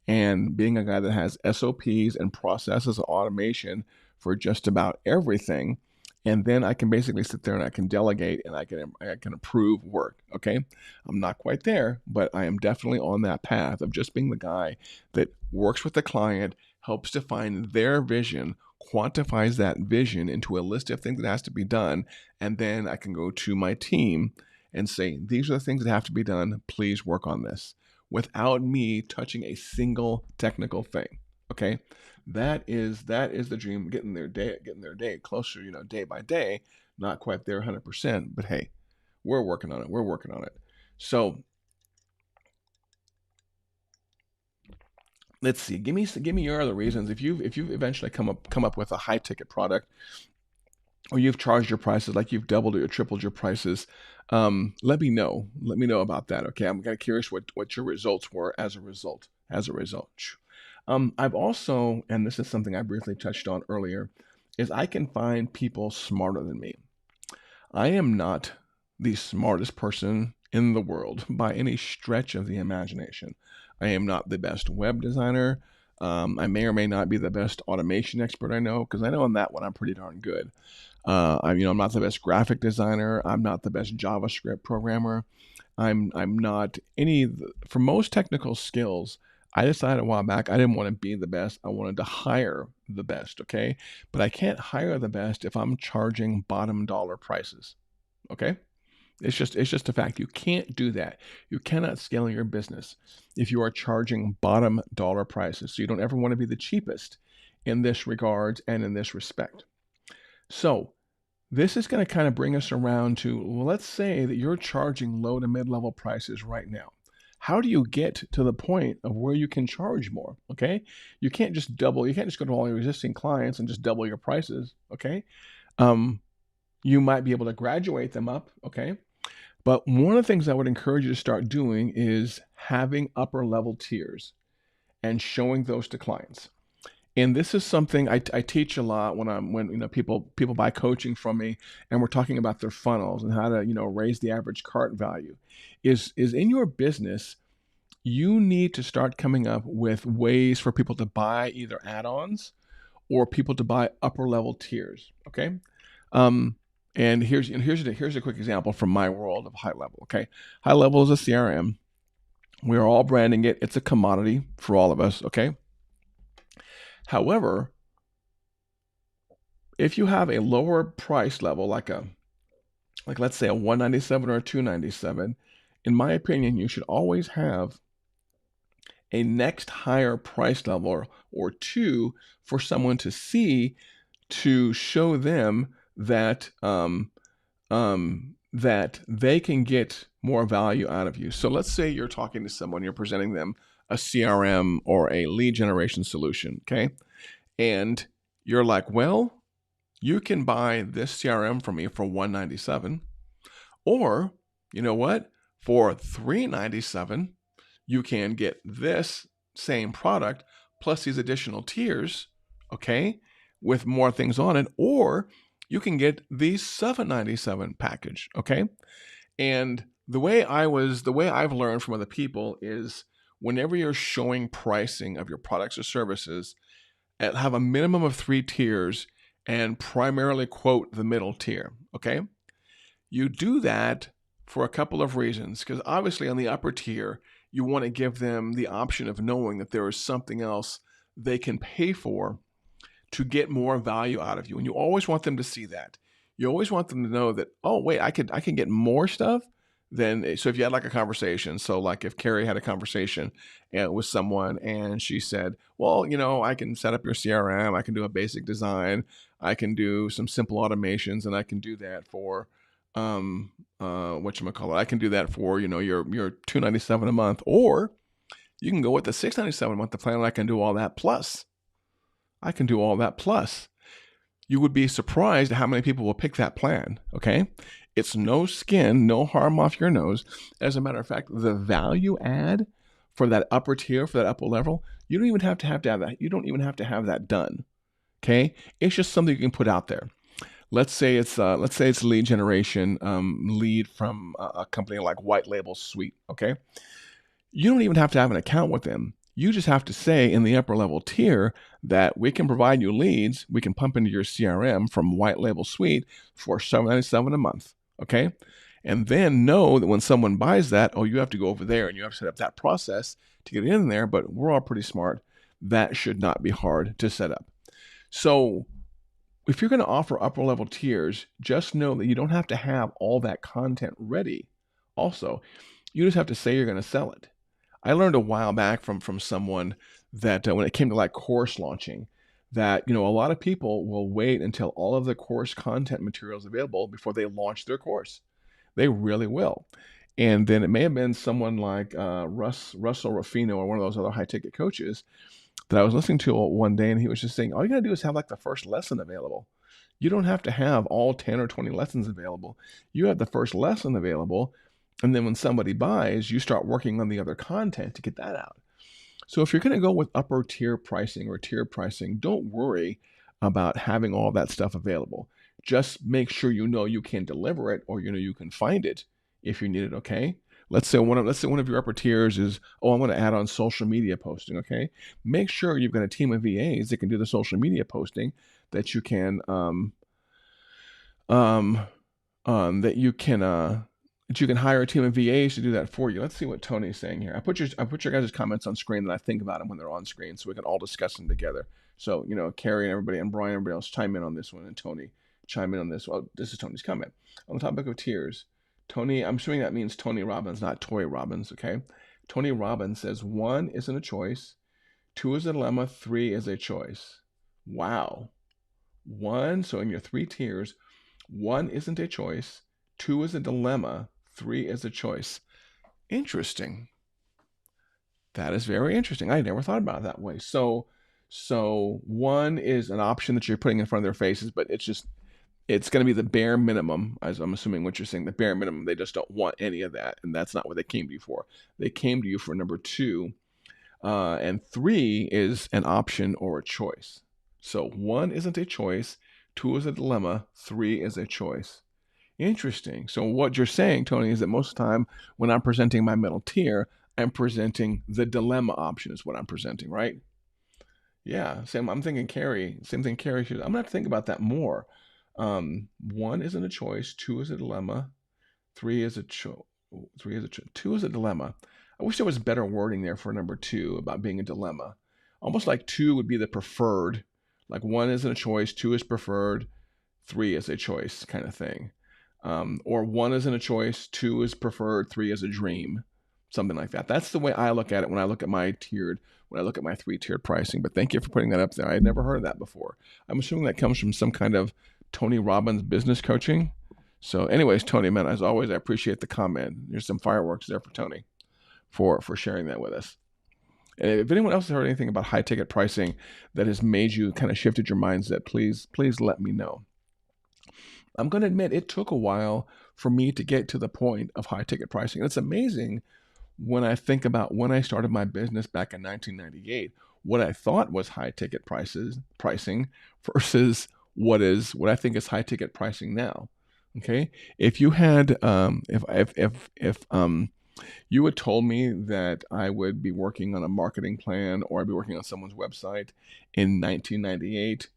and being a guy that has SOPs and processes and automation for just about everything. And then I can basically sit there and I can delegate and I can approve work. Okay, I'm not quite there, but I am definitely on that path of just being the guy that works with the client, helps define their vision, quantifies that vision into a list of things that has to be done, and then I can go to my team and say, these are the things that have to be done. Please work on this, without me touching a single technical thing. Okay, that is the dream. Getting their day closer, day by day. Not quite there 100%, but hey, we're working on it. So let's see. Give me your other reasons. If you've eventually come up with a high ticket product, or you've charged your prices, like you've doubled or tripled your prices, let me know. Let me know about that. Okay, I'm kind of curious what your results were as a result. I've also, and this is something I briefly touched on earlier, is I can find people smarter than me. I am not the smartest person in the world by any stretch of the imagination. I am not the best web designer. I may or may not be the best automation expert I know, because I know on that one I'm pretty darn good. I'm not the best graphic designer. I'm not the best JavaScript programmer. I'm not for most technical skills. I decided a while back I didn't want to be the best. I wanted to hire the best. Okay, but I can't hire the best if I'm charging bottom dollar prices. Okay, it's just a fact. You can't do that. You cannot scale your business if you are charging bottom dollar prices. So you don't ever want to be the cheapest in this regard and in this respect. So this is going to kind of bring us around to, well, let's say that you're charging low to mid-level prices right now. How do you get to the point of where you can charge more? Okay, you can't just go to all your existing clients and just double your prices. Okay, you might be able to graduate them up. Okay, but one of the things I would encourage you to start doing is having upper level tiers and showing those to clients. And this is something I teach a lot when people buy coaching from me, and we're talking about their funnels and how to raise the average cart value. Is in your business, you need to start coming up with ways for people to buy either add-ons or people to buy upper level tiers. Okay, and here's a quick example from my world of HighLevel. Okay, HighLevel is a CRM. We are all branding it. It's a commodity for all of us. Okay. However, if you have a lower price level, like let's say a 197 or a 297, in my opinion, you should always have a next higher price level or two for someone to see, to show them that that they can get more value out of you. So let's say you're talking to someone, you're presenting them a CRM or a lead generation solution, okay? And you're like, well, you can buy this CRM from me for $197, or you know what? For $397, you can get this same product plus these additional tiers, okay, with more things on it, or you can get the $797 package, okay? And the way I've learned from other people is whenever you're showing pricing of your products or services, have a minimum of 3 tiers and primarily quote the middle tier, okay? You do that for a couple of reasons, because obviously on the upper tier, you want to give them the option of knowing that there is something else they can pay for to get more value out of you. And you always want them to see that. You always want them to know that, oh, wait, I can get more stuff than, so if you had like a conversation, so like if Carrie had a conversation with someone and she said, well, you know, I can set up your CRM, I can do a basic design, I can do some simple automations, and I can do that for whatchamacallit, I can do that for, you know, your $297 a month, or you can go with the $697 a month the plan, and I can do all that plus. I can do all that plus. You would be surprised at how many people will pick that plan, okay? It's no skin, no harm off your nose. As a matter of fact, the value add for that upper tier, for that upper level, you don't even have to have that. You don't even have to have that done, okay? It's just something you can put out there. Let's say it's lead generation, lead from a company like HighLevel Suite, okay? You don't even have to have an account with them. You just have to say in the upper level tier that we can provide you leads, we can pump into your CRM from HighLevel Suite for $797 a month, okay? And then know that when someone buys that, oh, you have to go over there and you have to set up that process to get in there, but we're all pretty smart. That should not be hard to set up. So if you're going to offer upper level tiers, just know that you don't have to have all that content ready. Also, you just have to say you're going to sell it. I learned a while back from someone that when it came to like course launching, that, you know, a lot of people will wait until all of the course content materials available before they launch their course. They really will. And then it may have been someone like Russell Ruffino or one of those other high ticket coaches that I was listening to one day, and he was just saying, all you got to do is have like the first lesson available. You don't have to have all 10 or 20 lessons available. You have the first lesson available. And then when somebody buys, you start working on the other content to get that out. So if you're going to go with upper tier pricing or tier pricing, don't worry about having all that stuff available. Just make sure you know you can deliver it, or you know you can find it if you need it, okay? Let's say one of your upper tiers is, oh, I'm going to add on social media posting, okay? Make sure you've got a team of VAs that can do the social media posting, that you can that you can hire a team of VAs to do that for you. Let's see what Tony's saying here. I put your guys' comments on screen, and I think about them when they're on screen, so we can all discuss them together. So, you know, Carrie and everybody, and Brian, everybody else chime in on this one, and Tony chime in on this. Well, this is Tony's comment. On the topic of tiers, Tony, I'm assuming that means Tony Robbins, not Toy Robbins, okay? Tony Robbins says 1 isn't a choice, 2 is a dilemma, 3 is a choice. Wow. 1, so in your 3 tiers, 1 isn't a choice, 2 is a dilemma, 3 is a choice. Interesting. That is very interesting. I never thought about it that way. So 1 is an option that you're putting in front of their faces, but it's going to be the bare minimum, as I'm assuming what you're saying, the bare minimum. They just don't want any of that, and that's not what they came to you for. They came to you for number 2, and 3 is an option or a choice. So 1 isn't a choice, 2 is a dilemma, 3 is a choice. Interesting. So what you're saying, Tony, is that most of the time when I'm presenting my middle tier, I'm presenting the dilemma option is what I'm presenting, right? Yeah, I'm thinking Carrie, same thing Carrie should. I'm going to have to think about that more. 1 isn't a choice, 2 is a dilemma, 3 is a choice, 2 is a dilemma. I wish there was better wording there for number 2 about being a dilemma. Almost like 2 would be the preferred, like 1 isn't a choice, 2 is preferred, 3 is a choice kind of thing. Or 1 isn't a choice, 2 is preferred, 3 is a dream. something like that. That's the way I look at it when I look at my 3-tiered pricing. But thank you for putting that up there. I had never heard of that before. I'm assuming that comes from some kind of Tony Robbins business coaching. So anyways, Tony, man, as always, I appreciate the comment. There's some fireworks there for Tony for sharing that with us. And if anyone else has heard anything about high ticket pricing that has made you kind of shifted your mindset, please let me know. I'm going to admit it took a while for me to get to the point of high ticket pricing. And it's amazing when I think about when I started my business back in 1998, what I thought was high ticket pricing versus what I think is high ticket pricing now. Okay, if you had if you had told me that I would be working on a marketing plan or I'd be working on someone's website in 1998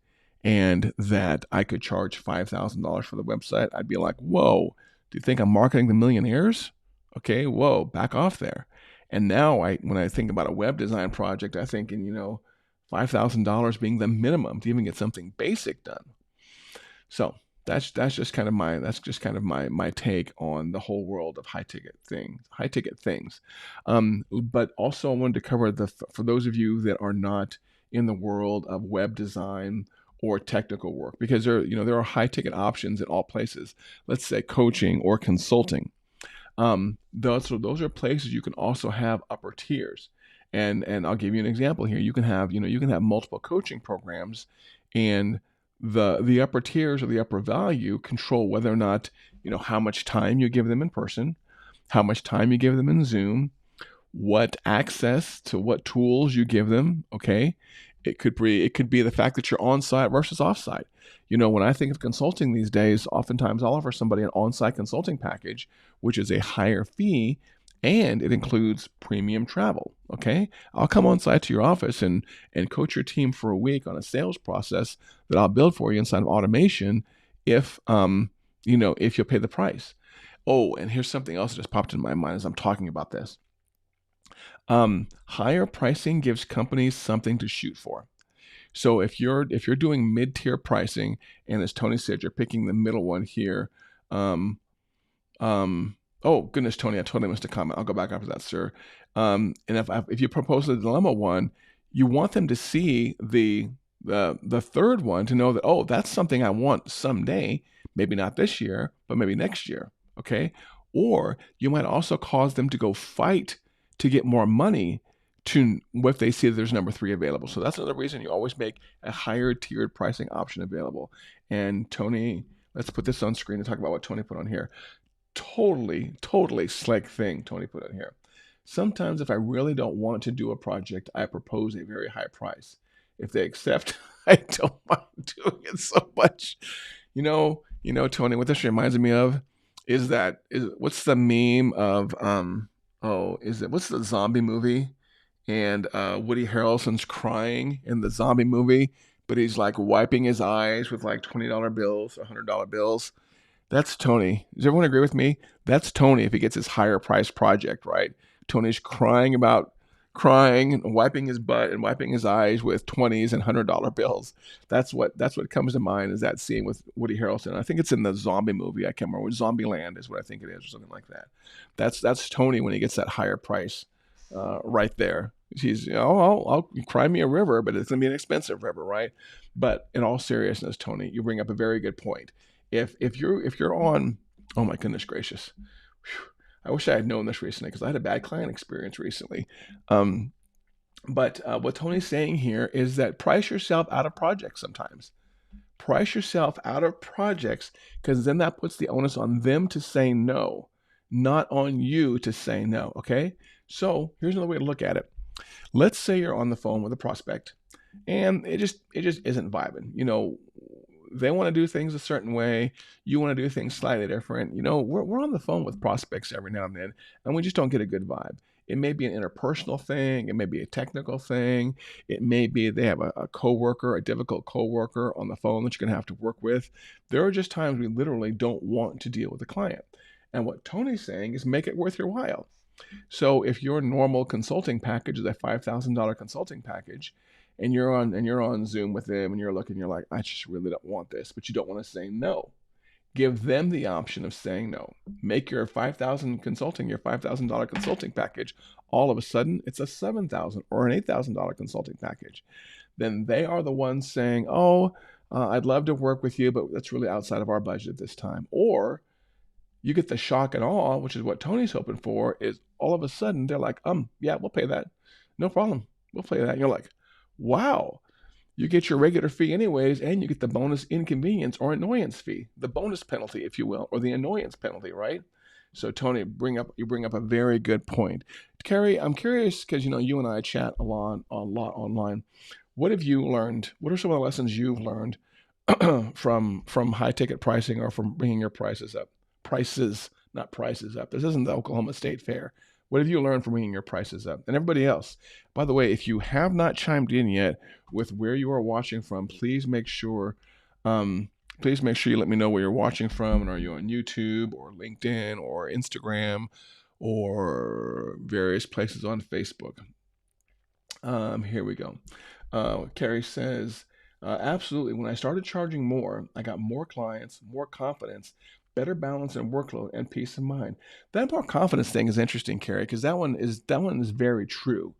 and that I could charge $5,000 for the website, I'd be like, whoa, do you think I'm marketing to millionaires? Okay, whoa, back off there. And now when I think about a web design project, I think in, $5,000 being the minimum to even get something basic done. So that's just kind of my take on the whole world of high ticket things. But also I wanted to cover for those of you that are not in the world of web design or technical work, because there are high ticket options in all places. Let's say coaching or consulting. Those are places you can also have upper tiers. And I'll give you an example here. You can have multiple coaching programs, and the upper tiers or the upper value control whether or not, how much time you give them in person, how much time you give them in Zoom, what access to what tools you give them. Okay. It could be the fact that you're on-site versus off-site. When I think of consulting these days, oftentimes I'll offer somebody an on-site consulting package, which is a higher fee, and it includes premium travel. Okay, I'll come on site to your office and coach your team for a week on a sales process that I'll build for you inside of automation if you'll pay the price. Oh, and here's something else that just popped in my mind as I'm talking about this. Higher pricing gives companies something to shoot for. So if you're doing mid-tier pricing, and as Tony said, you're picking the middle one here. Oh goodness, Tony, I totally missed a comment. I'll go back after that, sir. And if you propose the dilemma one, you want them to see the third one to know that, oh, that's something I want someday. Maybe not this year, but maybe next year. Okay. Or you might also cause them to go fight to get more money if they see that there's number 3 available. So that's another reason you always make a higher tiered pricing option available. And Tony, let's put this on screen and talk about what Tony put on here. Totally slick thing Tony put on here. Sometimes if I really don't want to do a project, I propose a very high price. If they accept, I don't mind doing it so much. Tony, what this reminds me of is what's the meme of what's the zombie movie? And Woody Harrelson's crying in the zombie movie, but he's like wiping his eyes with like $20 bills, $100 bills. That's Tony. Does everyone agree with me? That's Tony if he gets his higher price project, right? Tony's crying, and wiping his butt and wiping his eyes with 20s and $100 bills. That's what comes to mind, is that scene with Woody Harrelson. I think it's in the zombie movie. I can't remember. Zombieland is what I think it is, or something like that. That's Tony when he gets that higher price right there. He's, I'll cry me a river, but it's going to be an expensive river, right? But in all seriousness, Tony, you bring up a very good point. If you're on, oh my goodness gracious, I wish I had known this recently, because I had a bad client experience recently. But what Tony's saying here is that price yourself out of projects sometimes. Price yourself out of projects, because then that puts the onus on them to say no, not on you to say no. Okay. So here's another way to look at it. Let's say you're on the phone with a prospect and it just isn't vibing. They want to do things a certain way. You want to do things slightly different. We're on the phone with prospects every now and then, and we just don't get a good vibe. It may be an interpersonal thing. It may be a technical thing. It may be they have a coworker, a difficult coworker on the phone that you're going to have to work with. There are just times we literally don't want to deal with the client. And what Tony's saying is make it worth your while. So if your normal consulting package is a $5,000 consulting package, and you're on Zoom with them, and you're like, I just really don't want this, but you don't want to say no. Give them the option of saying no. Make your $5,000 consulting package. All of a sudden, it's a $7,000 or an $8,000 consulting package. Then they are the ones saying, "Oh, I'd love to work with you, but that's really outside of our budget at this time." Or you get the shock and awe, which is what Tony's hoping for, is all of a sudden they're like, yeah, we'll pay that. No problem. We'll pay that. And you're like, wow. You get your regular fee anyways, and you get the bonus inconvenience or annoyance fee, the bonus penalty, if you will, or the annoyance penalty, right? So Tony, you bring up a very good point. Carrie, I'm curious because you and I chat a lot online. What have you learned? What are some of the lessons you've learned from high ticket pricing or from bringing your prices up? Prices, not prices up. This isn't the Oklahoma State Fair. What have you learned from bringing your prices up? And everybody else, by the way, if you have not chimed in yet with where you are watching from, please make sure you let me know where you're watching from. And are you on YouTube or LinkedIn or Instagram or various places on Facebook? Here we go. Carrie says, absolutely. When I started charging more, I got more clients, more confidence, better balance and workload, and peace of mind. That more confidence thing is interesting, Carrie, because that one is very true.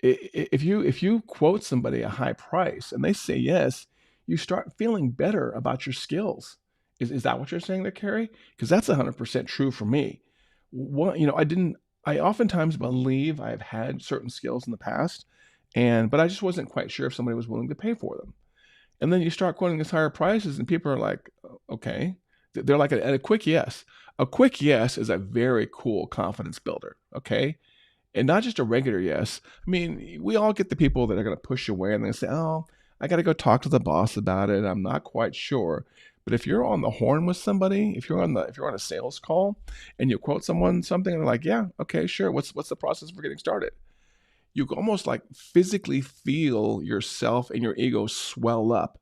If you quote somebody a high price and they say yes, you start feeling better about your skills. Is that what you're saying there, Carrie? Because that's 100% true for me. I oftentimes believe I've had certain skills in the past, but I just wasn't quite sure if somebody was willing to pay for them. And then you start quoting these higher prices, and people are like, okay. They're like a quick yes. A quick yes is a very cool confidence builder, okay? And not just a regular yes. I mean, we all get the people that are going to push away and they say, oh, I got to go talk to the boss about it. I'm not quite sure. But if you're on the horn with somebody, if you're on a sales call and you quote someone something and they're like, yeah, okay, sure. What's the process for getting started? You almost like physically feel yourself and your ego swell up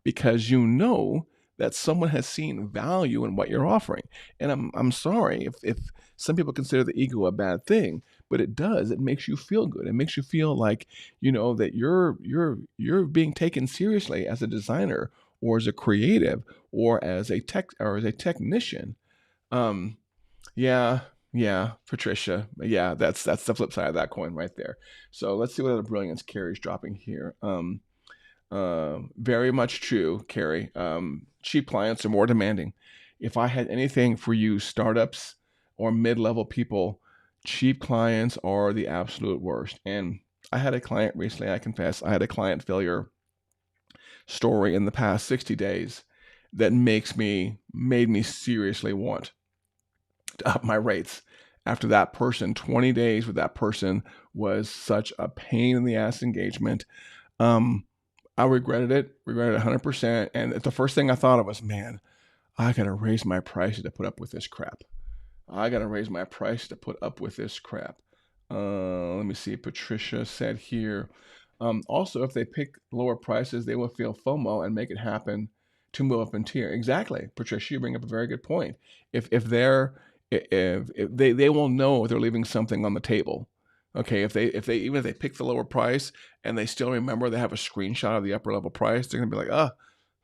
because you know that someone has seen value in what you're offering. And I'm sorry if some people consider the ego a bad thing, but it does. It makes you feel good. It makes you feel like, that you're being taken seriously as a designer or as a creative or as a technician. Yeah, Patricia. Yeah, that's the flip side of that coin right there. So let's see what other brilliance Carrie's dropping here. Very much true, Carrie. Cheap clients are more demanding. If I had anything for you startups or mid-level people, cheap clients are the absolute worst. And I had a client recently, I confess, I had a client failure story in the past 60 days that made me seriously want to up my rates. After that person, 20 days with that person was such a pain in the ass engagement. I regretted it 100%. And the first thing I thought of was, man, I got to raise my prices to put up with this crap. Let me see. Patricia said here, also, if they pick lower prices, they will feel FOMO and make it happen to move up in tier. Exactly. Patricia, you bring up a very good point. If they will know they're leaving something on the table. Okay, if they pick the lower price and they still remember they have a screenshot of the upper level price, they're gonna be like,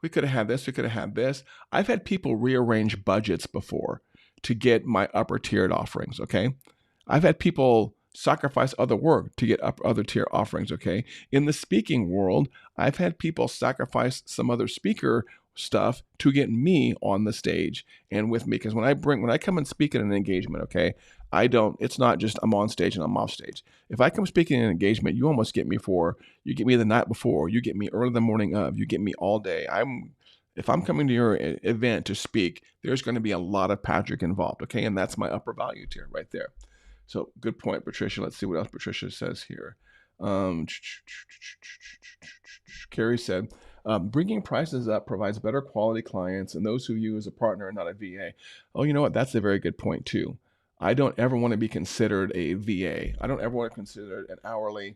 we could have had this, we could have had this. I've had people rearrange budgets before to get my upper tiered offerings. Okay, I've had people sacrifice other work to get other tier offerings. Okay, in the speaking world, I've had people sacrifice some other speaker stuff to get me on the stage and with me, because when I come and speak at an engagement, okay, it's not just I'm on stage and I'm off stage. If I come speaking in an engagement, you almost get me you get me the night before, you get me early the morning of, you get me all day. If I'm coming to your event to speak, there's going to be a lot of Patrick involved, okay, and that's my upper value tier right there. So good point, Patricia. Let's see what else Patricia says here. Carrie said, bringing prices up provides better quality clients and those who view as a partner and not a VA. Oh, you know what? That's a very good point too. I don't ever want to be considered a VA. I don't ever want to consider an hourly,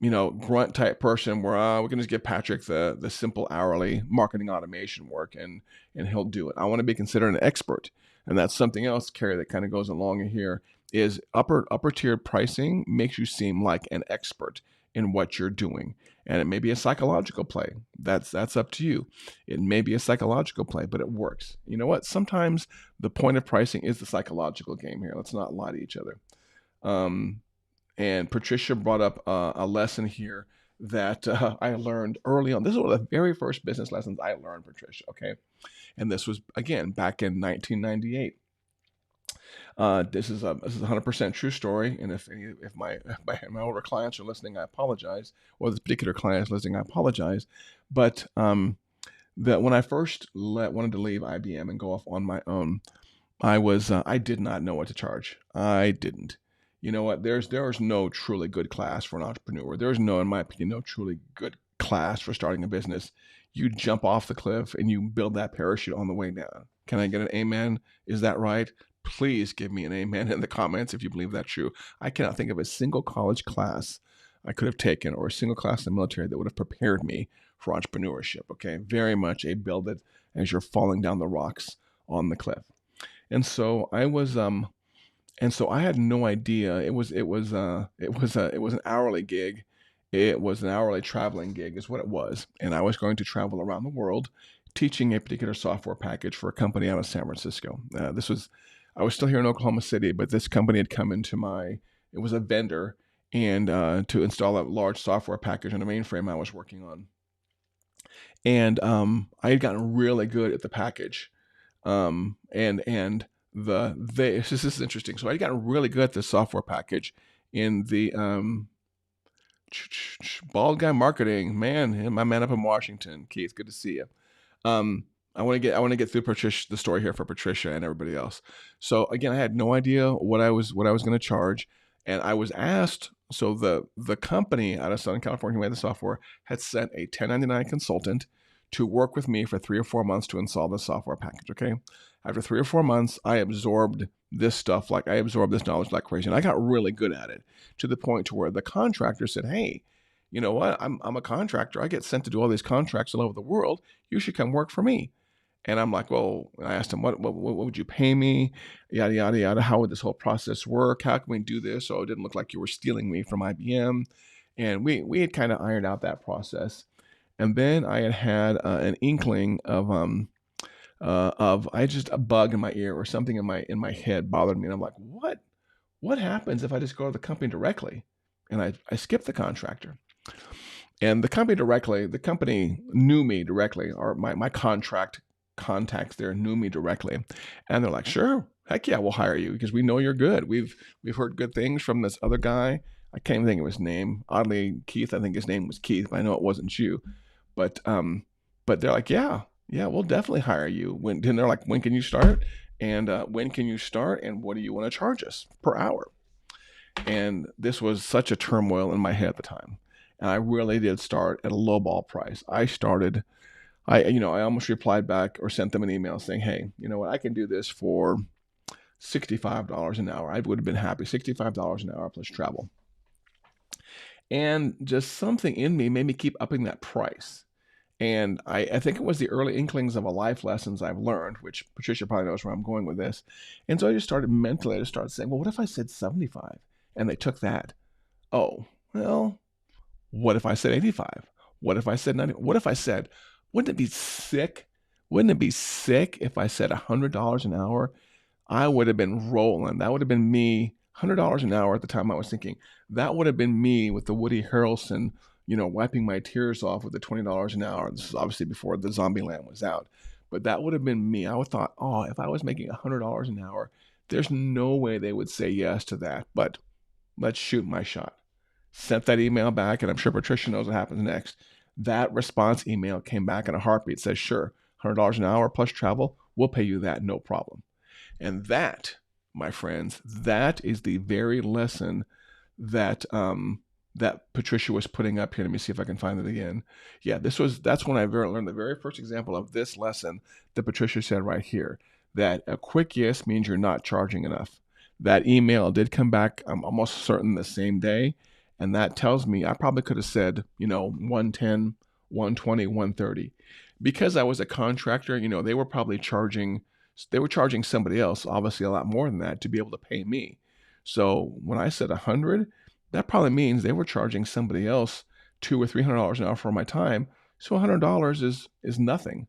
grunt type person where we can just give Patrick the simple hourly marketing automation work and he'll do it. I want to be considered an expert. And that's something else, Carrie, that kind of goes along in here is upper tiered pricing makes you seem like an expert in what you're doing. And it may be a psychological play. That's up to you. It may be a psychological play, but it works. You know what? Sometimes the point of pricing is the psychological game here. Let's not lie to each other. And Patricia brought up a lesson here that I learned early on. This is one of the very first business lessons I learned, Patricia. Okay, and this was again back in 1998. This is a 100% true story, and if my older clients are listening, I apologize. Or this particular client is listening, I apologize. But that when I first wanted to leave IBM and go off on my own, I did not know what to charge. I didn't. You know what? There's no truly good class for an entrepreneur. There's no, in my opinion, no truly good class for starting a business. You jump off the cliff and you build that parachute on the way down. Can I get an amen? Is that right? Please give me an amen in the comments if you believe that's true. I cannot think of a single college class I could have taken or a single class in the military that would have prepared me for entrepreneurship. Okay, very much a build it as you're falling down the rocks on the cliff. And so I was and so I had no idea. It was an hourly gig. It was an hourly traveling gig is what it was. And I was going to travel around the world teaching a particular software package for a company out of San Francisco. I was still here in Oklahoma City, but this company had come into it was a vendor, and to install a large software package on a mainframe I was working on. And I had gotten really good at the package. This is interesting. So I got really good at this software package in the bald guy marketing. Man, my man up in Washington, Keith. Good to see you. I want to get through the story here for Patricia and everybody else. So again, I had no idea what I was going to charge, and I was asked. So the company out of Southern California who made the software had sent a 1099 consultant to work with me for 3 or 4 months to install the software package. Okay. After 3 or 4 months, I absorbed this knowledge like crazy. And I got really good at it to the point to where the contractor said, hey, you know what? I'm a contractor. I get sent to do all these contracts all over the world. You should come work for me. And I'm like, well, I asked him, what would you pay me? Yada, yada, yada. How would this whole process work? How can we do this so it didn't look like you were stealing me from IBM? And we had kind of ironed out that process. And then I had an inkling of I just a bug in my ear or something in my head bothered me, and I'm like, what happens if I just go to the company directly? And I skipped the contractor, and the company knew me directly, or my contract contacts there knew me directly, and they're like, sure, heck yeah, we'll hire you because we know you're good. We've heard good things from this other guy. I can't even think of his name. Oddly, Keith. I think his name was Keith, but I know it wasn't you. But they're like, yeah, we'll definitely hire you. And they're like, when can you start? And when can you start? And what do you want to charge us per hour? And this was such a turmoil in my head at the time. And I really did start at a lowball price. I almost replied back or sent them an email saying, hey, you know what? I can do this for $65 an hour. I would have been happy. $65 an hour plus travel. And just something in me made me keep upping that price. And I think it was the early inklings of a life lessons I've learned, which Patricia probably knows where I'm going with this. And so I just started saying, well, what if I said 75? And they took that. Oh, well, what if I said 85? What if I said 90? What if I said, wouldn't it be sick? Wouldn't it be sick if I said $100 an hour? I would have been rolling. That would have been me. $100 an hour at the time I was thinking, that would have been me with the Woody Harrelson, wiping my tears off with the $20 an hour. This is obviously before the Zombieland was out. But that would have been me. I would have thought, oh, if I was making $100 an hour, there's no way they would say yes to that. But let's shoot my shot. Sent that email back, and I'm sure Patricia knows what happens next. That response email came back in a heartbeat. It says, sure, $100 an hour plus travel, we'll pay you that, no problem. And that, my friends, that is the very lesson that that Patricia was putting up here. Let me see if I can find it again. Yeah, that's when I learned the very first example of this lesson that Patricia said right here, that a quick yes means you're not charging enough. That email did come back, I'm almost certain, the same day. And that tells me I probably could have said, 110, 120, 130. Because I was a contractor, they were probably charging somebody else, obviously a lot more than that, to be able to pay me. So when I said 100, that probably means they were charging somebody else $200 or $300 an hour for my time. So $100 is nothing.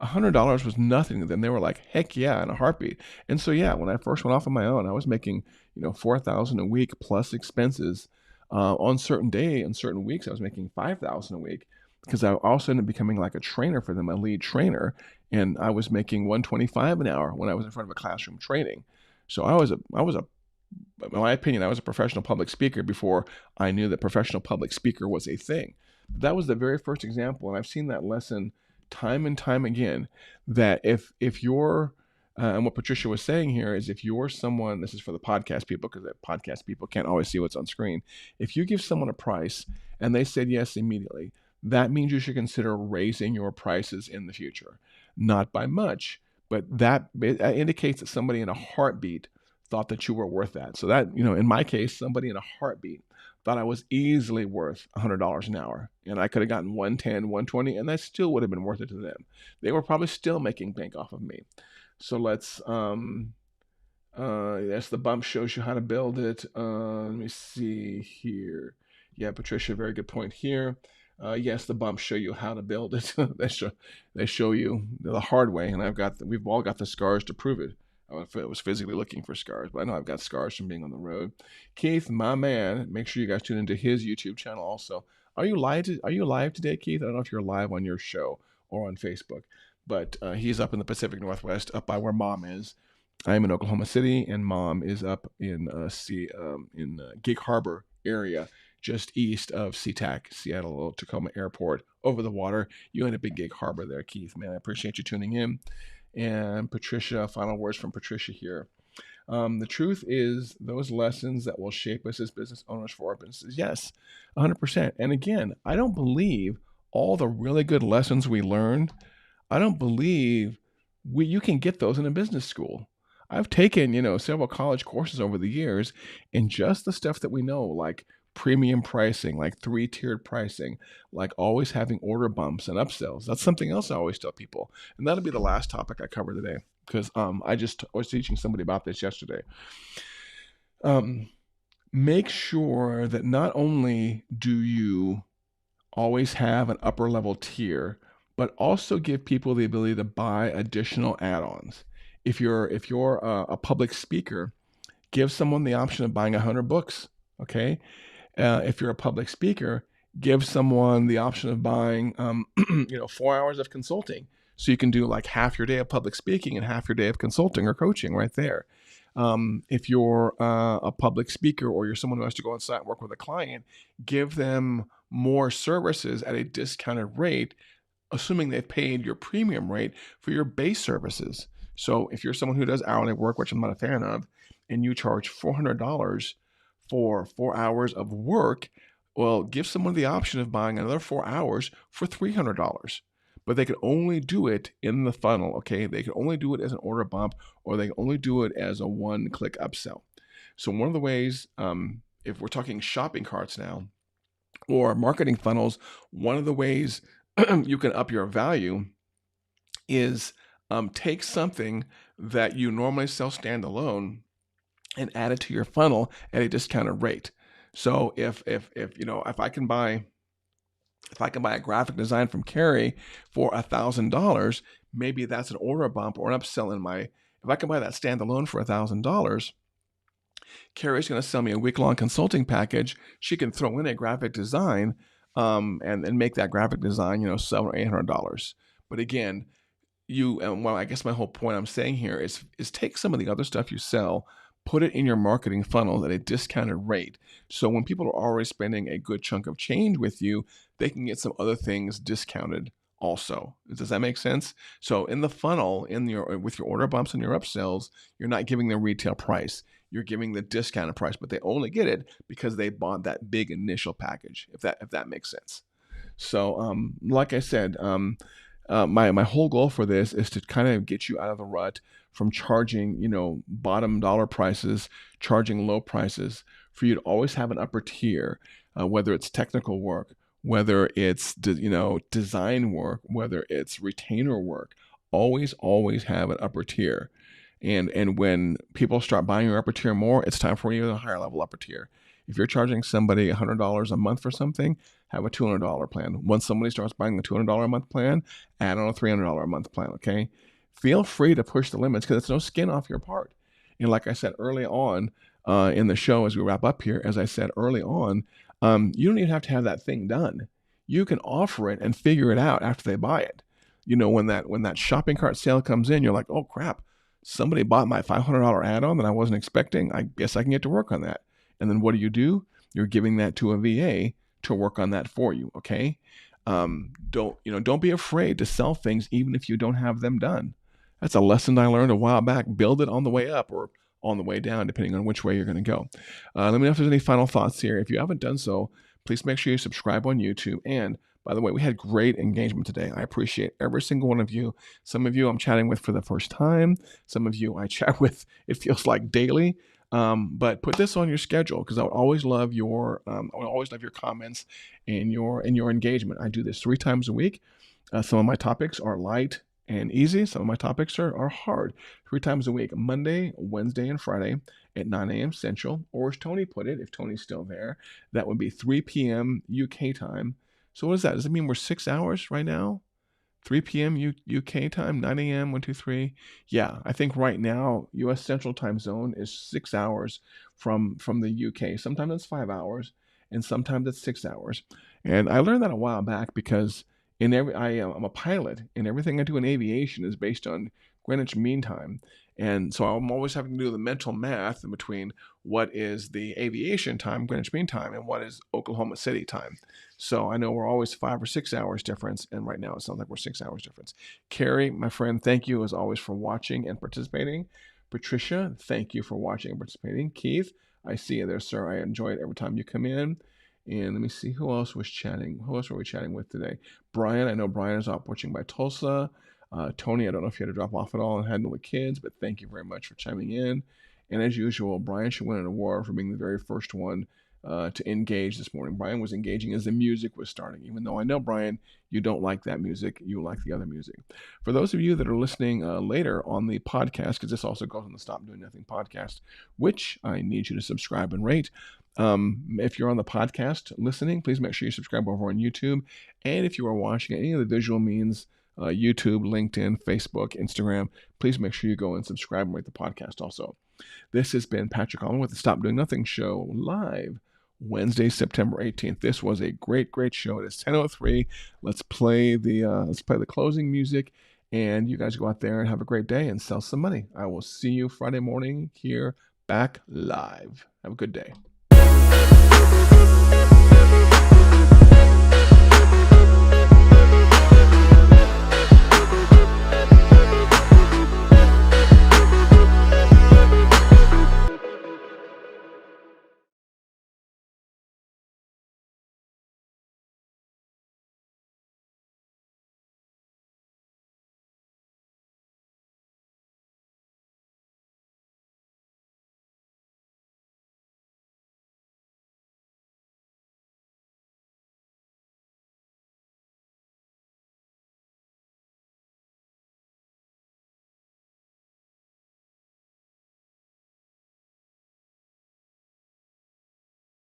$100 was nothing to them. They were like, heck yeah, in a heartbeat. And so yeah, when I first went off on my own, I was making $4,000 a week plus expenses. On certain day and certain weeks, I was making $5,000 a week because I also ended up becoming like a trainer for them, a lead trainer, and I was making $125 an hour when I was in front of a classroom training. So in my opinion, I was a professional public speaker before I knew that professional public speaker was a thing. That was the very first example, and I've seen that lesson time and time again. That if you're and what Patricia was saying here is, if you're someone, this is for the podcast people because the podcast people can't always see what's on screen. If you give someone a price and they said yes immediately, that means you should consider raising your prices in the future. Not by much, but that indicates that somebody in a heartbeat thought that you were worth that. So that, in my case, somebody in a heartbeat thought I was easily worth $100 an hour, and I could have gotten 110, 120, and that still would have been worth it to them. They were probably still making bank off of me. So let's, yes, the bump shows you how to build it. Let me see here. Yeah, Patricia, very good point here. Yes, the bumps show you how to build it. they show you the hard way, and we've all got the scars to prove it. I was physically looking for scars, but I know I've got scars from being on the road. Keith, my man, make sure you guys tune into his YouTube channel also. Are you live today, Keith? I don't know if you're live on your show or on Facebook, but he's up in the Pacific Northwest, up by where Mom is. I'm in Oklahoma City, and Mom is up in Gig Harbor area, just east of SeaTac, Seattle Tacoma Airport, over the water. You end up in Gig Harbor there, Keith. Man, I appreciate you tuning in. And Patricia, final words from Patricia here. The truth is, those lessons that will shape us as business owners for our businesses. Yes, 100%. And again, I don't believe all the really good lessons we learned, I don't believe you can get those in a business school. I've taken, several college courses over the years, and just the stuff that we know, like premium pricing, like 3-tiered pricing, like always having order bumps and upsells. That's something else I always tell people. And that'll be the last topic I cover today, because I was teaching somebody about this yesterday. Make sure that not only do you always have an upper level tier, but also give people the ability to buy additional add-ons. If you're a public speaker, give someone the option of buying 100 books. Okay. If you're a public speaker, give someone the option of buying, 4 hours of consulting. So you can do like half your day of public speaking and half your day of consulting or coaching right there. If you're a public speaker, or you're someone who has to go on site and work with a client, give them more services at a discounted rate, assuming they've paid your premium rate for your base services. So if you're someone who does hourly work, which I'm not a fan of, and you charge $400 for 4 hours of work, well, give someone the option of buying another 4 hours for $300. But they can only do it in the funnel, okay? They can only do it as an order bump, or they can only do it as a one-click upsell. So one of the ways, if we're talking shopping carts now, or marketing funnels, one of the ways you can up your value is take something that you normally sell standalone and add it to your funnel at a discounted rate. So if I can buy a graphic design from Carrie for $1,000, maybe that's an order bump or an upsell if I can buy that standalone for $1,000, Carrie's going to sell me a week-long consulting package. She can throw in a graphic design and make that graphic design, $700 or $800. But again, I guess my whole point I'm saying here is take some of the other stuff you sell, put it in your marketing funnel at a discounted rate. So when people are already spending a good chunk of change with you, they can get some other things discounted also. Does that make sense? So in the funnel, with your order bumps and your upsells, you're not giving the retail price. You're giving the discounted price, but they only get it because they bought that big initial package, if that makes sense. So like I said, my whole goal for this is to kind of get you out of the rut from charging, bottom dollar prices, charging low prices, for you to always have an upper tier, whether it's technical work, whether it's design work, whether it's retainer work. Always have an upper tier. And when people start buying your upper tier more, it's time for you a higher level upper tier. If you're charging somebody $100 a month for something, have a $200 plan. Once somebody starts buying the $200 a month plan, add on a $300 a month plan, okay? Feel free to push the limits because it's no skin off your part. And like I said early on in the show, as we wrap up here, as I said early on, you don't even have to have that thing done. You can offer it and figure it out after they buy it. You know, when that shopping cart sale comes in, you're like, oh crap, somebody bought my $500 add-on that I wasn't expecting. I guess I can get to work on that. And then what do? You're giving that to a VA to work on that for you. Okay. Don't be afraid to sell things even if you don't have them done. That's a lesson I learned a while back. Build it on the way up or on the way down, depending on which way you're going to go. Let me know if there's any final thoughts here. If you haven't done so, please make sure you subscribe on YouTube. And by the way, we had great engagement today. I appreciate every single one of you. Some of you I'm chatting with for the first time. Some of you I chat with, it feels like daily. But put this on your schedule because I would always love your comments and your engagement. I do this 3 times a week. Some of my topics are light and easy. Some of my topics are hard. 3 times a week, Monday, Wednesday, and Friday at 9 a.m. Central. Or as Tony put it, if Tony's still there, that would be 3 p.m. UK time. So what is that? Does it mean we're 6 hours right now? 3 p.m. UK time, 9 a.m., 1, 2, 3. Yeah, I think right now, U.S. Central Time Zone is 6 hours from the UK. Sometimes it's 5 hours, and sometimes it's 6 hours. And I learned that a while back because I'm a pilot, and everything I do in aviation is based on Greenwich Mean Time. And so I'm always having to do the mental math in between what is the aviation time, Greenwich Mean Time, and what is Oklahoma City time. So I know we're always 5 or 6 hours difference, and right now it sounds like we're 6 hours difference. Carrie, my friend, thank you as always for watching and participating. Patricia, thank you for watching and participating. Keith, I see you there, sir. I enjoy it every time you come in. And let me see who else was chatting. Who else were we chatting with today? Brian, I know Brian is out watching by Tulsa. Tony, I don't know if you had to drop off at all and handle the kids, but thank you very much for chiming in. And as usual, Brian should win an award for being the very first one to engage this morning. Brian was engaging as the music was starting, even though I know, Brian, you don't like that music. You like the other music. For those of you that are listening later on the podcast, because this also goes on the Stop Doing Nothing podcast, which I need you to subscribe and rate. If you're on the podcast listening, please make sure you subscribe over on YouTube. And if you are watching any of the visual means, YouTube, LinkedIn, Facebook, Instagram, please make sure you go and subscribe and rate the podcast also. This has been Patrick Allman with the Stop Doing Nothing show live Wednesday, September 18th. This was a great show. It is 10:03. Let's play the closing music, and you guys go out there and have a great day and sell some money. I will see you Friday morning here back live. Have a good day.